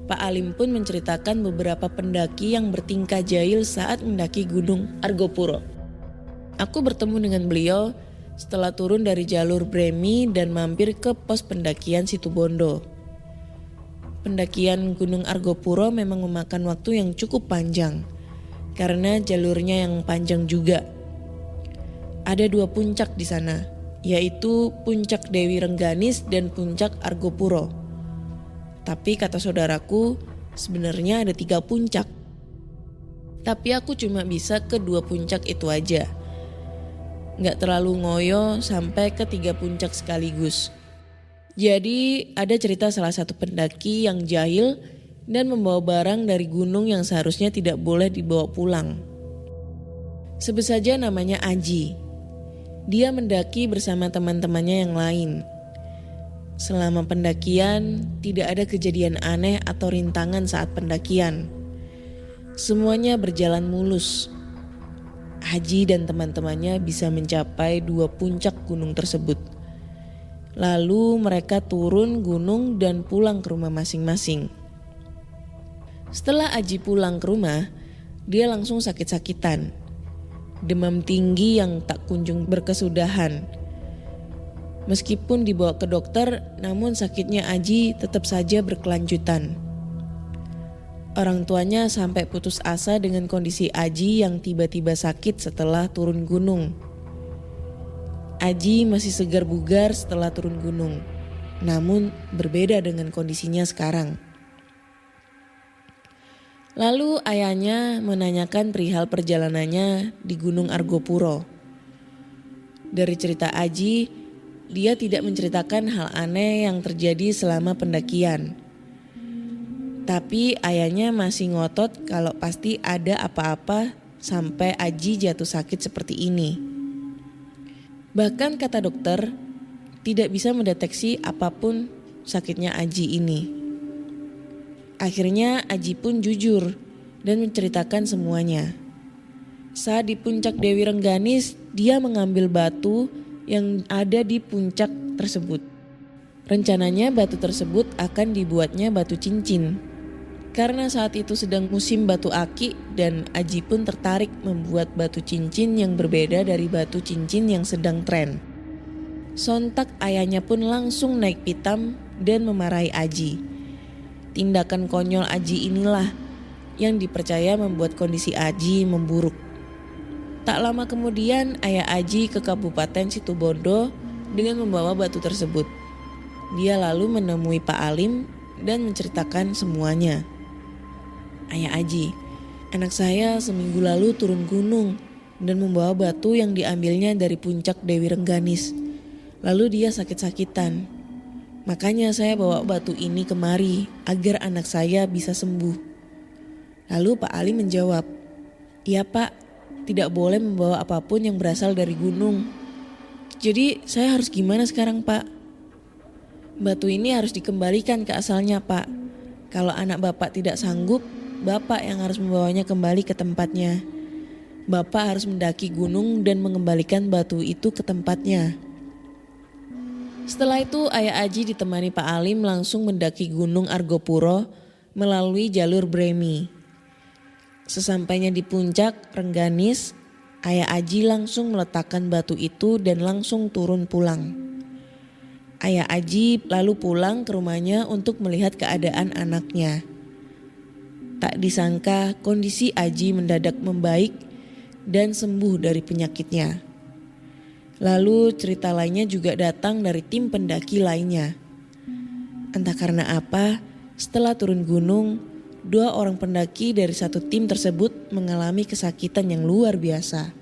Pak Alim pun menceritakan beberapa pendaki yang bertingkah jahil saat mendaki gunung Argopuro. Aku bertemu dengan beliau setelah turun dari jalur Bremi dan mampir ke pos pendakian Situbondo. Pendakian gunung Argopuro memang memakan waktu yang cukup panjang. Karena jalurnya yang panjang juga. Ada 2 puncak di sana, yaitu puncak Dewi Rengganis dan puncak Argopuro. Tapi kata saudaraku, sebenarnya ada 3 puncak. Tapi aku cuma bisa ke 2 puncak itu aja. Gak terlalu ngoyo sampai ke 3 puncak sekaligus. Jadi ada cerita salah satu pendaki yang jahil dan membawa barang dari gunung yang seharusnya tidak boleh dibawa pulang. Sebut saja namanya Aji. Dia mendaki bersama teman-temannya yang lain. Selama pendakian, tidak ada kejadian aneh atau rintangan saat pendakian. Semuanya berjalan mulus. Haji dan teman-temannya bisa mencapai 2 puncak gunung tersebut. Lalu mereka turun gunung dan pulang ke rumah masing-masing. Setelah Aji pulang ke rumah, dia langsung sakit-sakitan. Demam tinggi yang tak kunjung berkesudahan. Meskipun dibawa ke dokter, namun sakitnya Aji tetap saja berkelanjutan. Orang tuanya sampai putus asa dengan kondisi Aji yang tiba-tiba sakit setelah turun gunung. Aji masih segar bugar setelah turun gunung, namun berbeda dengan kondisinya sekarang. Lalu ayahnya menanyakan perihal perjalanannya di Gunung Argopuro. Dari cerita Aji, dia tidak menceritakan hal aneh yang terjadi selama pendakian. Tapi ayahnya masih ngotot kalau pasti ada apa-apa sampai Aji jatuh sakit seperti ini. Bahkan kata dokter, tidak bisa mendeteksi apapun sakitnya Aji ini. Akhirnya Aji pun jujur dan menceritakan semuanya. Saat di puncak Dewi Rengganis, dia mengambil batu yang ada di puncak tersebut. Rencananya batu tersebut akan dibuatnya batu cincin. Karena saat itu sedang musim batu aki dan Aji pun tertarik membuat batu cincin yang berbeda dari batu cincin yang sedang tren. Sontak ayahnya pun langsung naik pitam dan memarahi Aji. Tindakan konyol Aji inilah yang dipercaya membuat kondisi Aji memburuk. Tak lama kemudian ayah Aji ke Kabupaten Situbondo dengan membawa batu tersebut. Dia lalu menemui Pak Alim dan menceritakan semuanya. Ayah Aji, anak saya seminggu lalu turun gunung dan membawa batu yang diambilnya dari puncak Dewi Rengganis. Lalu dia sakit-sakitan. Makanya saya bawa batu ini kemari agar anak saya bisa sembuh. Lalu Pak Alim menjawab, "Iya Pak, tidak boleh membawa apapun yang berasal dari gunung. Jadi saya harus gimana sekarang Pak? Batu ini harus dikembalikan ke asalnya Pak. Kalau anak Bapak tidak sanggup, Bapak yang harus membawanya kembali ke tempatnya. Bapak harus mendaki gunung dan mengembalikan batu itu ke tempatnya." Setelah itu ayah Aji ditemani Pak Alim langsung mendaki Gunung Argopuro melalui jalur Bremi. Sesampainya di puncak Rengganis, ayah Aji langsung meletakkan batu itu dan langsung turun pulang. Ayah Aji lalu pulang ke rumahnya untuk melihat keadaan anaknya. Tak disangka kondisi Aji mendadak membaik dan sembuh dari penyakitnya. Lalu cerita lainnya juga datang dari tim pendaki lainnya. Entah karena apa, setelah turun gunung, 2 orang pendaki dari satu tim tersebut mengalami kesakitan yang luar biasa.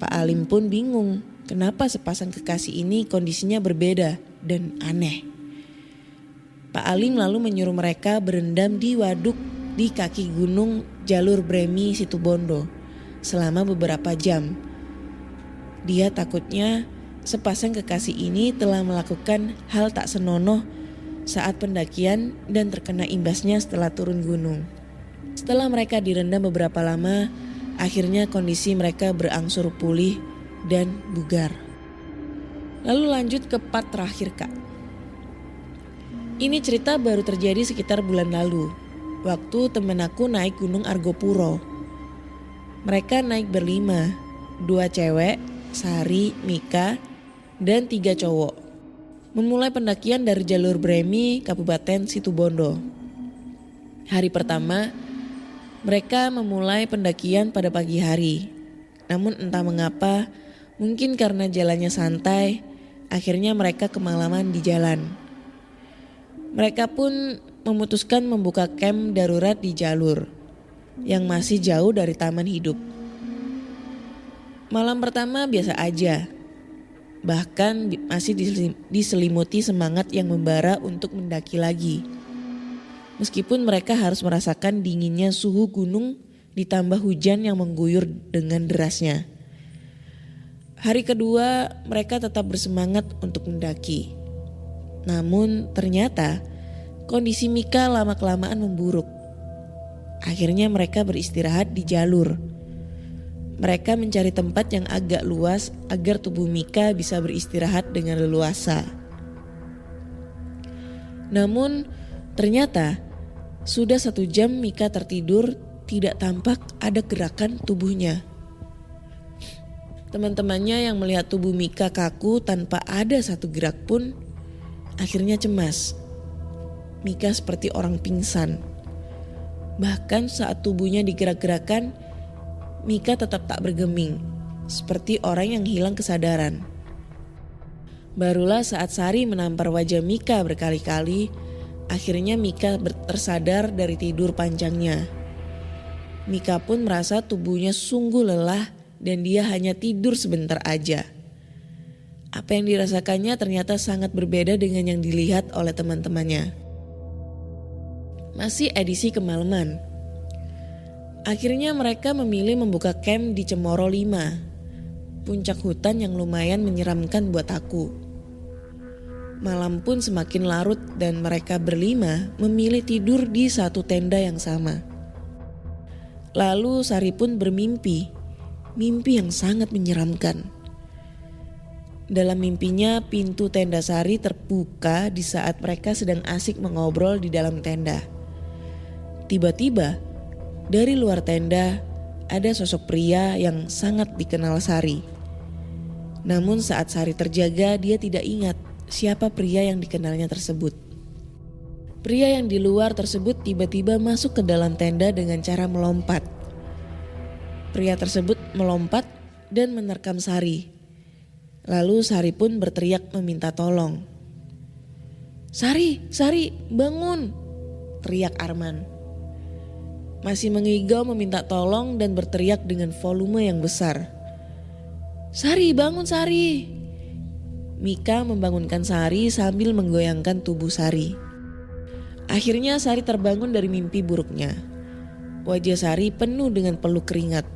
Pak Alim pun bingung kenapa sepasang kekasih ini kondisinya berbeda dan aneh. Pak Alim lalu menyuruh mereka berendam di waduk di kaki gunung jalur Bremi Situbondo selama beberapa jam. Dia takutnya sepasang kekasih ini telah melakukan hal tak senonoh saat pendakian dan terkena imbasnya setelah turun gunung. Setelah mereka direndam beberapa lama, akhirnya kondisi mereka berangsur pulih dan bugar. Lalu lanjut ke part terakhir Kak. Ini cerita baru terjadi sekitar bulan lalu, waktu temen aku naik Gunung Argopuro. Mereka naik berlima, 2 cewek, Sari, Mika, dan 3 cowok. Memulai pendakian dari jalur Bremi, Kabupaten Situbondo. Hari pertama, mereka memulai pendakian pada pagi hari. Namun entah mengapa, mungkin karena jalannya santai, akhirnya mereka kemalaman di jalan. Mereka pun memutuskan membuka camp darurat di jalur yang masih jauh dari taman hidup. Malam pertama biasa aja, bahkan masih diselimuti semangat yang membara untuk mendaki lagi. Meskipun mereka harus merasakan dinginnya suhu gunung ditambah hujan yang mengguyur dengan derasnya. Hari kedua mereka tetap bersemangat untuk mendaki. Namun ternyata kondisi Mika lama-kelamaan memburuk. Akhirnya mereka beristirahat di jalur. Mereka mencari tempat yang agak luas agar tubuh Mika bisa beristirahat dengan leluasa. Namun ternyata sudah 1 jam Mika tertidur, tidak tampak ada gerakan tubuhnya. Teman-temannya yang melihat tubuh Mika kaku tanpa ada satu gerak pun akhirnya cemas. Mika seperti orang pingsan. Bahkan saat tubuhnya digerak-gerakan, Mika tetap tak bergeming, seperti orang yang hilang kesadaran. Barulah saat Sari menampar wajah Mika berkali-kali, akhirnya Mika tersadar dari tidur panjangnya. Mika pun merasa tubuhnya sungguh lelah dan dia hanya tidur sebentar aja. Apa yang dirasakannya ternyata sangat berbeda dengan yang dilihat oleh teman-temannya. Masih edisi kemalaman. Akhirnya mereka memilih membuka camp di Cemoro 5, puncak hutan yang lumayan menyeramkan buat aku. Malam pun semakin larut dan mereka berlima memilih tidur di satu tenda yang sama. Lalu Sari pun bermimpi. Mimpi yang sangat menyeramkan. Dalam mimpinya pintu tenda Sari terbuka di saat mereka sedang asik mengobrol di dalam tenda. Tiba-tiba dari luar tenda ada sosok pria yang sangat dikenal Sari. Namun saat Sari terjaga dia tidak ingat siapa pria yang dikenalnya tersebut. Pria yang di luar tersebut tiba-tiba masuk ke dalam tenda dengan cara melompat. Pria tersebut melompat dan menerkam Sari. Lalu Sari pun berteriak meminta tolong. "Sari, Sari, bangun!" teriak Arman. Masih mengigau meminta tolong dan berteriak dengan volume yang besar. "Sari, bangun Sari!" Mika membangunkan Sari sambil menggoyangkan tubuh Sari. Akhirnya Sari terbangun dari mimpi buruknya. Wajah Sari penuh dengan peluk keringat.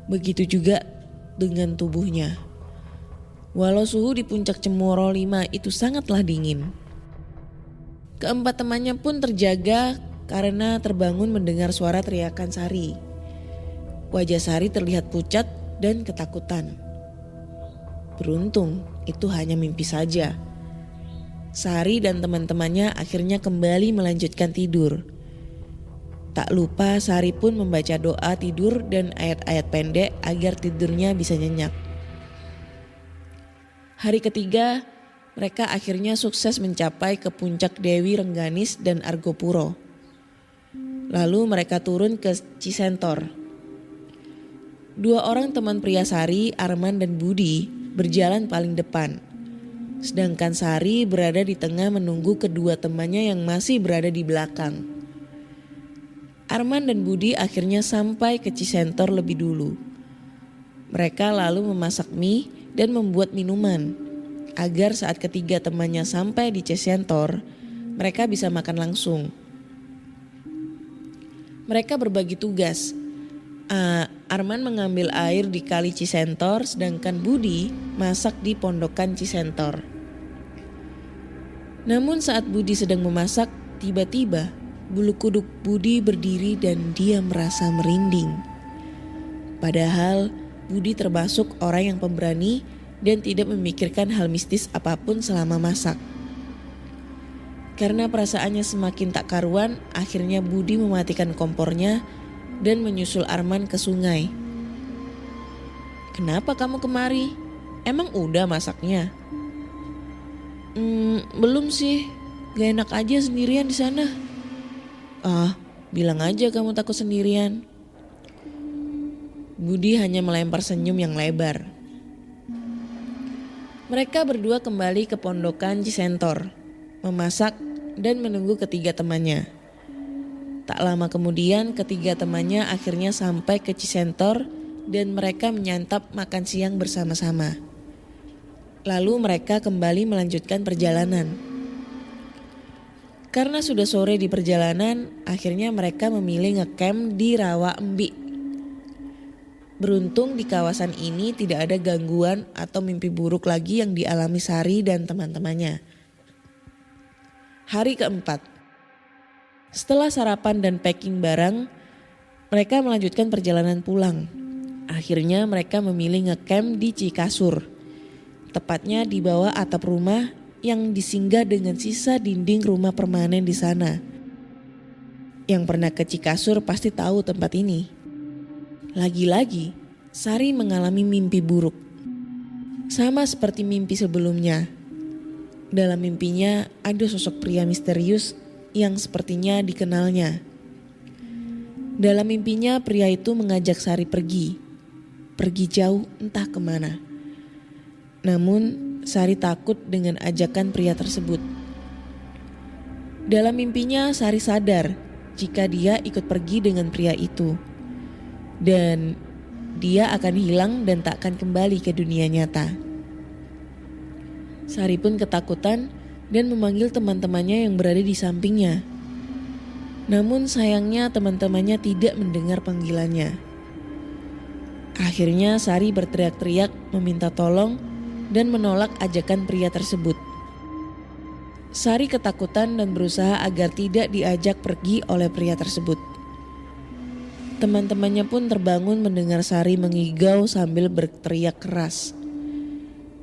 Begitu juga dengan tubuhnya. Walau suhu di puncak Cemoro 5 itu sangatlah dingin. Keempat temannya pun terjaga karena terbangun mendengar suara teriakan Sari. Wajah Sari terlihat pucat dan ketakutan. Beruntung itu hanya mimpi saja. Sari dan teman-temannya akhirnya kembali melanjutkan tidur. Tak lupa Sari pun membaca doa tidur dan ayat-ayat pendek agar tidurnya bisa nyenyak. Hari ketiga, mereka akhirnya sukses mencapai ke puncak Dewi Rengganis dan Argopuro. Lalu mereka turun ke Cisentor. Dua orang teman pria Sari, Arman dan Budi, berjalan paling depan. Sedangkan Sari berada di tengah menunggu kedua temannya yang masih berada di belakang. Arman dan Budi akhirnya sampai ke Cisentor lebih dulu. Mereka lalu memasak mie dan membuat minuman agar saat ketiga temannya sampai di Cisentor, mereka bisa makan langsung. Mereka berbagi tugas. Arman mengambil air di kali Cisentor sedangkan Budi masak di pondokan Cisentor. Namun saat Budi sedang memasak, tiba-tiba bulu kuduk Budi berdiri dan dia merasa merinding. Padahal Budi termasuk orang yang pemberani dan tidak memikirkan hal mistis apapun selama masak. Karena perasaannya semakin tak karuan, akhirnya Budi mematikan kompornya dan menyusul Arman ke sungai. "Kenapa kamu kemari? Emang udah masaknya?" Belum sih, gak enak aja sendirian di sana." Bilang aja kamu takut sendirian." Budi hanya melempar senyum yang lebar. Mereka berdua kembali ke pondokan Cisentor, memasak dan menunggu ketiga temannya. Tak lama kemudian ketiga temannya akhirnya sampai ke Cisentor dan mereka menyantap makan siang bersama-sama. Lalu mereka kembali melanjutkan perjalanan. Karena sudah sore di perjalanan, akhirnya mereka memilih ngecamp di Rawa Embi. Beruntung di kawasan ini tidak ada gangguan atau mimpi buruk lagi yang dialami Sari dan teman-temannya. Hari keempat. Setelah sarapan dan packing barang, mereka melanjutkan perjalanan pulang. Akhirnya mereka memilih ngecamp di Cikasur, tepatnya di bawah atap rumah yang disinggah dengan sisa dinding rumah permanen di sana. Yang pernah ke Cikasur pasti tahu tempat ini. Lagi-lagi, Sari mengalami mimpi buruk. Sama seperti mimpi sebelumnya. Dalam mimpinya ada sosok pria misterius yang sepertinya dikenalnya. Dalam mimpinya pria itu mengajak Sari pergi jauh entah kemana. Namun Sari takut dengan ajakan pria tersebut. Dalam mimpinya Sari sadar jika dia ikut pergi dengan pria itu. Dan dia akan hilang dan tak akan kembali ke dunia nyata. Sari pun ketakutan dan memanggil teman-temannya yang berada di sampingnya. Namun sayangnya teman-temannya tidak mendengar panggilannya. Akhirnya Sari berteriak-teriak meminta tolong dan menolak ajakan pria tersebut. Sari ketakutan dan berusaha agar tidak diajak pergi oleh pria tersebut. Teman-temannya pun terbangun mendengar Sari mengigau sambil berteriak keras.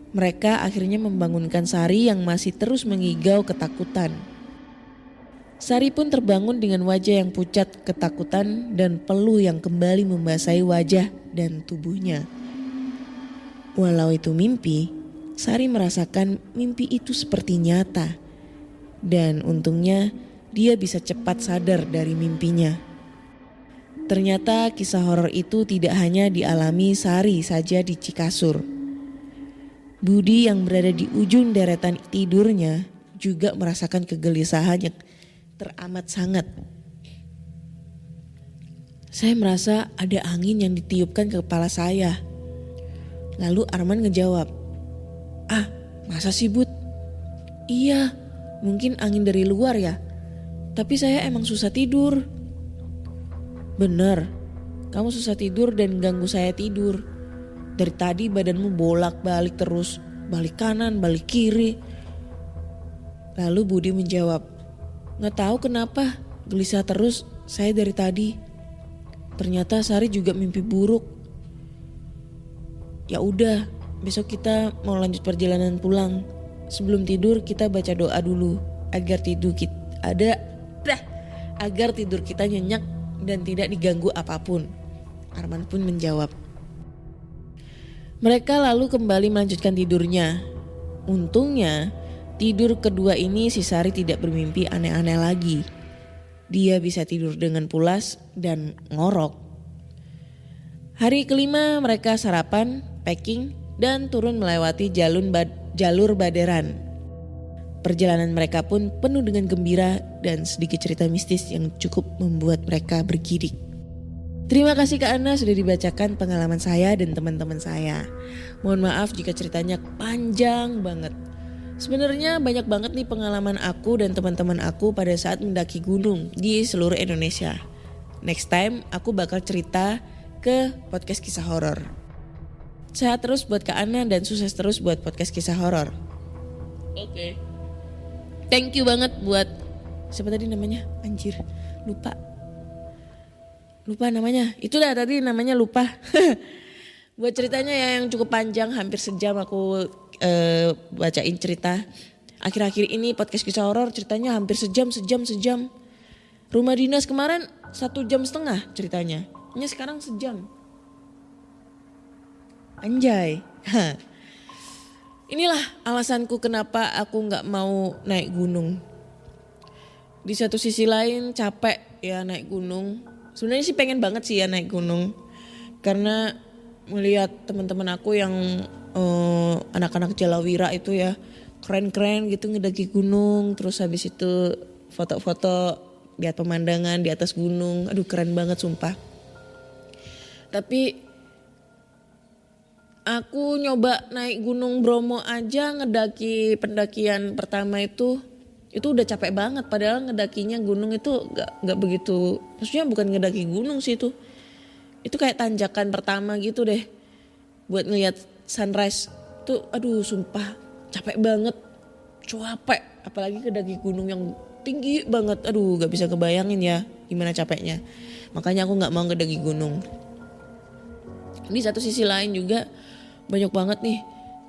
Mereka akhirnya membangunkan Sari yang masih terus mengigau ketakutan. Sari pun terbangun dengan wajah yang pucat ketakutan dan peluh yang kembali membasahi wajah dan tubuhnya. Walau itu mimpi, Sari merasakan mimpi itu seperti nyata. Dan untungnya dia bisa cepat sadar dari mimpinya. Ternyata kisah horor itu tidak hanya dialami Sari saja di Cikasur. Budi yang berada di ujung deretan tidurnya juga merasakan kegelisahan yang teramat sangat. Saya merasa ada angin yang ditiupkan ke kepala saya. Lalu Arman ngejawab, "Ah, masa sih Bud?" "Iya, mungkin angin dari luar ya. Tapi saya emang susah tidur." "Bener, kamu susah tidur dan ganggu saya tidur. Dari tadi badanmu bolak-balik terus, balik kanan, balik kiri." Lalu Budi menjawab, "Gak tahu kenapa, gelisah terus saya dari tadi. Ternyata Sari juga mimpi buruk. Ya udah, besok kita mau lanjut perjalanan pulang. Sebelum tidur kita baca doa dulu agar tidur kita nyenyak dan tidak diganggu apapun." Arman pun menjawab. Mereka lalu kembali melanjutkan tidurnya. Untungnya tidur kedua ini si Sari tidak bermimpi aneh-aneh lagi. Dia bisa tidur dengan pulas dan ngorok. Hari kelima mereka sarapan, packing, dan turun melewati jalur Baderan. Perjalanan mereka pun penuh dengan gembira dan sedikit cerita mistis yang cukup membuat mereka bergidik. Terima kasih Kak Ana sudah dibacakan pengalaman saya dan teman-teman saya. Mohon maaf jika ceritanya panjang banget. Sebenarnya banyak banget nih pengalaman aku dan teman-teman aku pada saat mendaki gunung di seluruh Indonesia. Next time aku bakal cerita ke podcast kisah horor. Sehat terus buat Kak Ana dan sukses terus buat podcast kisah horor. Oke. Thank you banget buat siapa tadi namanya? Anjir, lupa namanya. Itulah tadi namanya lupa. Buat ceritanya ya yang cukup panjang, hampir sejam aku bacain cerita. Akhir-akhir ini podcast kisah horor ceritanya hampir sejam. Rumah dinas kemarin 1,5 jam ceritanya. Ini sekarang sejam. Anjay. Inilah alasanku kenapa aku gak mau naik gunung. Di satu sisi lain capek ya naik gunung. Sebenarnya sih pengen banget sih ya naik gunung. Karena melihat teman-teman aku yang anak-anak Jalawira itu ya keren-keren gitu ngedaki gunung. Terus habis itu foto-foto lihat pemandangan di atas gunung. Aduh keren banget sumpah. Tapi aku nyoba naik gunung Bromo aja ngedaki pendakian pertama itu udah capek banget. Padahal ngedakinya gunung itu gak begitu, maksudnya bukan ngedaki gunung sih itu kayak tanjakan pertama gitu deh. Buat ngeliat sunrise tuh aduh sumpah capek banget, capek. Apalagi ngedaki gunung yang tinggi banget, aduh gak bisa kebayangin ya gimana capeknya. Makanya aku gak mau ngedaki gunung. Di satu sisi lain juga banyak banget nih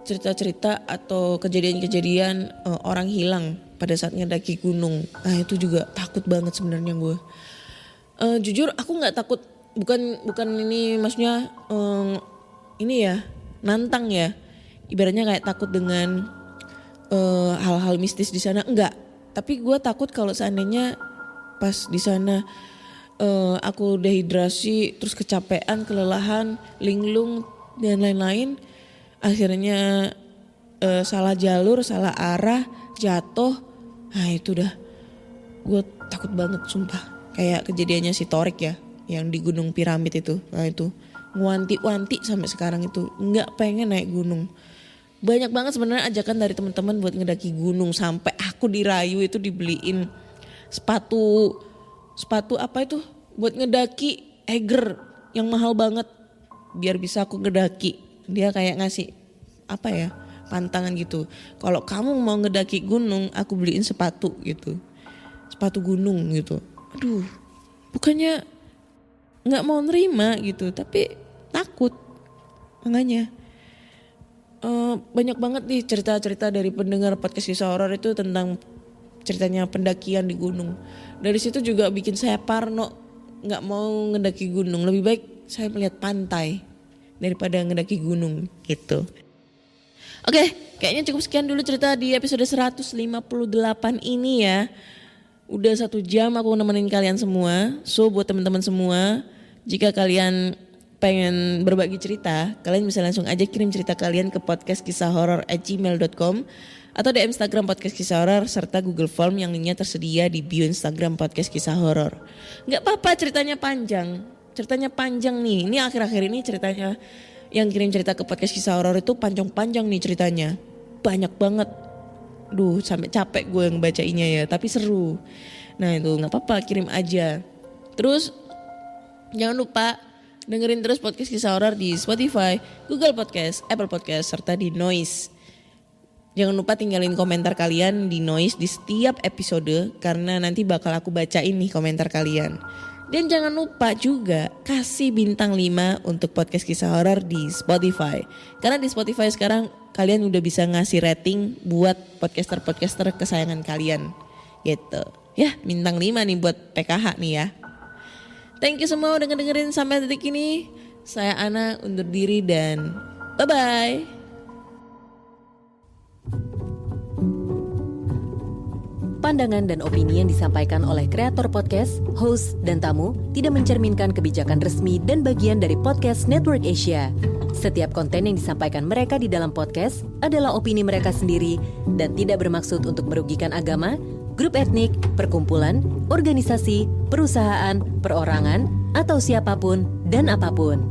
cerita-cerita atau kejadian-kejadian orang hilang pada saat ngedaki gunung. Nah itu juga takut banget sebenarnya gue. Jujur aku nggak takut, bukan ini maksudnya ini ya, nantang ya. Ibaratnya kayak takut dengan hal-hal mistis di sana, enggak. Tapi gue takut kalau seandainya pas di sana aku dehidrasi, terus kecapean, kelelahan, linglung dan lain-lain, akhirnya salah jalur, salah arah, jatuh. Nah itu dah, gue takut banget sumpah. Kayak kejadiannya si Torik ya, yang di Gunung Piramid itu. Nah itu ngewanti-wanti sampai sekarang itu nggak pengen naik gunung. Banyak banget sebenarnya ajakan dari teman-teman buat ngedaki gunung, sampai aku dirayu itu dibeliin sepatu apa itu buat ngedaki Eiger yang mahal banget biar bisa aku ngedaki. Dia kayak ngasih apa ya, pantangan gitu. Kalau kamu mau ngedaki gunung, aku beliin sepatu gitu. Sepatu gunung gitu. Aduh, bukannya nggak mau nerima gitu, tapi takut. Makanya banyak banget nih cerita-cerita dari pendengar podcast kisah horor itu tentang ceritanya pendakian di gunung. Dari situ juga bikin saya parno, nggak mau ngedaki gunung. Lebih baik saya melihat pantai daripada ngedaki gunung gitu. Oke, kayaknya cukup sekian dulu cerita di episode 158 ini ya. Udah 1 jam aku nemenin kalian semua. So buat teman-teman semua, jika kalian pengen berbagi cerita, kalian bisa langsung aja kirim cerita kalian ke podcastkisahhoror@gmail.com atau di Instagram Podcast Kisah Horor serta Google Form yang linknya tersedia di bio Instagram Podcast Kisah Horor. Gak apa-apa ceritanya panjang nih. Ini akhir-akhir ini ceritanya yang kirim cerita ke Podcast Kisah Horor itu panjang-panjang nih ceritanya. Banyak banget. Duh sampai capek gue yang bacainnya ya, tapi seru. Nah itu gak apa-apa, kirim aja. Terus jangan lupa dengerin terus Podcast Kisah Horor di Spotify, Google Podcast, Apple Podcast, serta di Noise. Jangan lupa tinggalin komentar kalian di Noise di setiap episode, karena nanti bakal aku bacain nih komentar kalian. Dan jangan lupa juga kasih bintang 5 untuk Podcast Kisah Horor di Spotify. Karena di Spotify sekarang kalian udah bisa ngasih rating buat podcaster-podcaster kesayangan kalian. Gitu. Ya bintang 5 nih buat PKH nih ya. Thank you semua udah dengerin sampai detik ini. Saya Ana undur diri dan bye-bye. Pandangan dan opini yang disampaikan oleh kreator podcast, host, dan tamu tidak mencerminkan kebijakan resmi dan bagian dari Podcast Network Asia. Setiap konten yang disampaikan mereka di dalam podcast adalah opini mereka sendiri dan tidak bermaksud untuk merugikan agama, grup etnik, perkumpulan, organisasi, perusahaan, perorangan, atau siapapun dan apapun.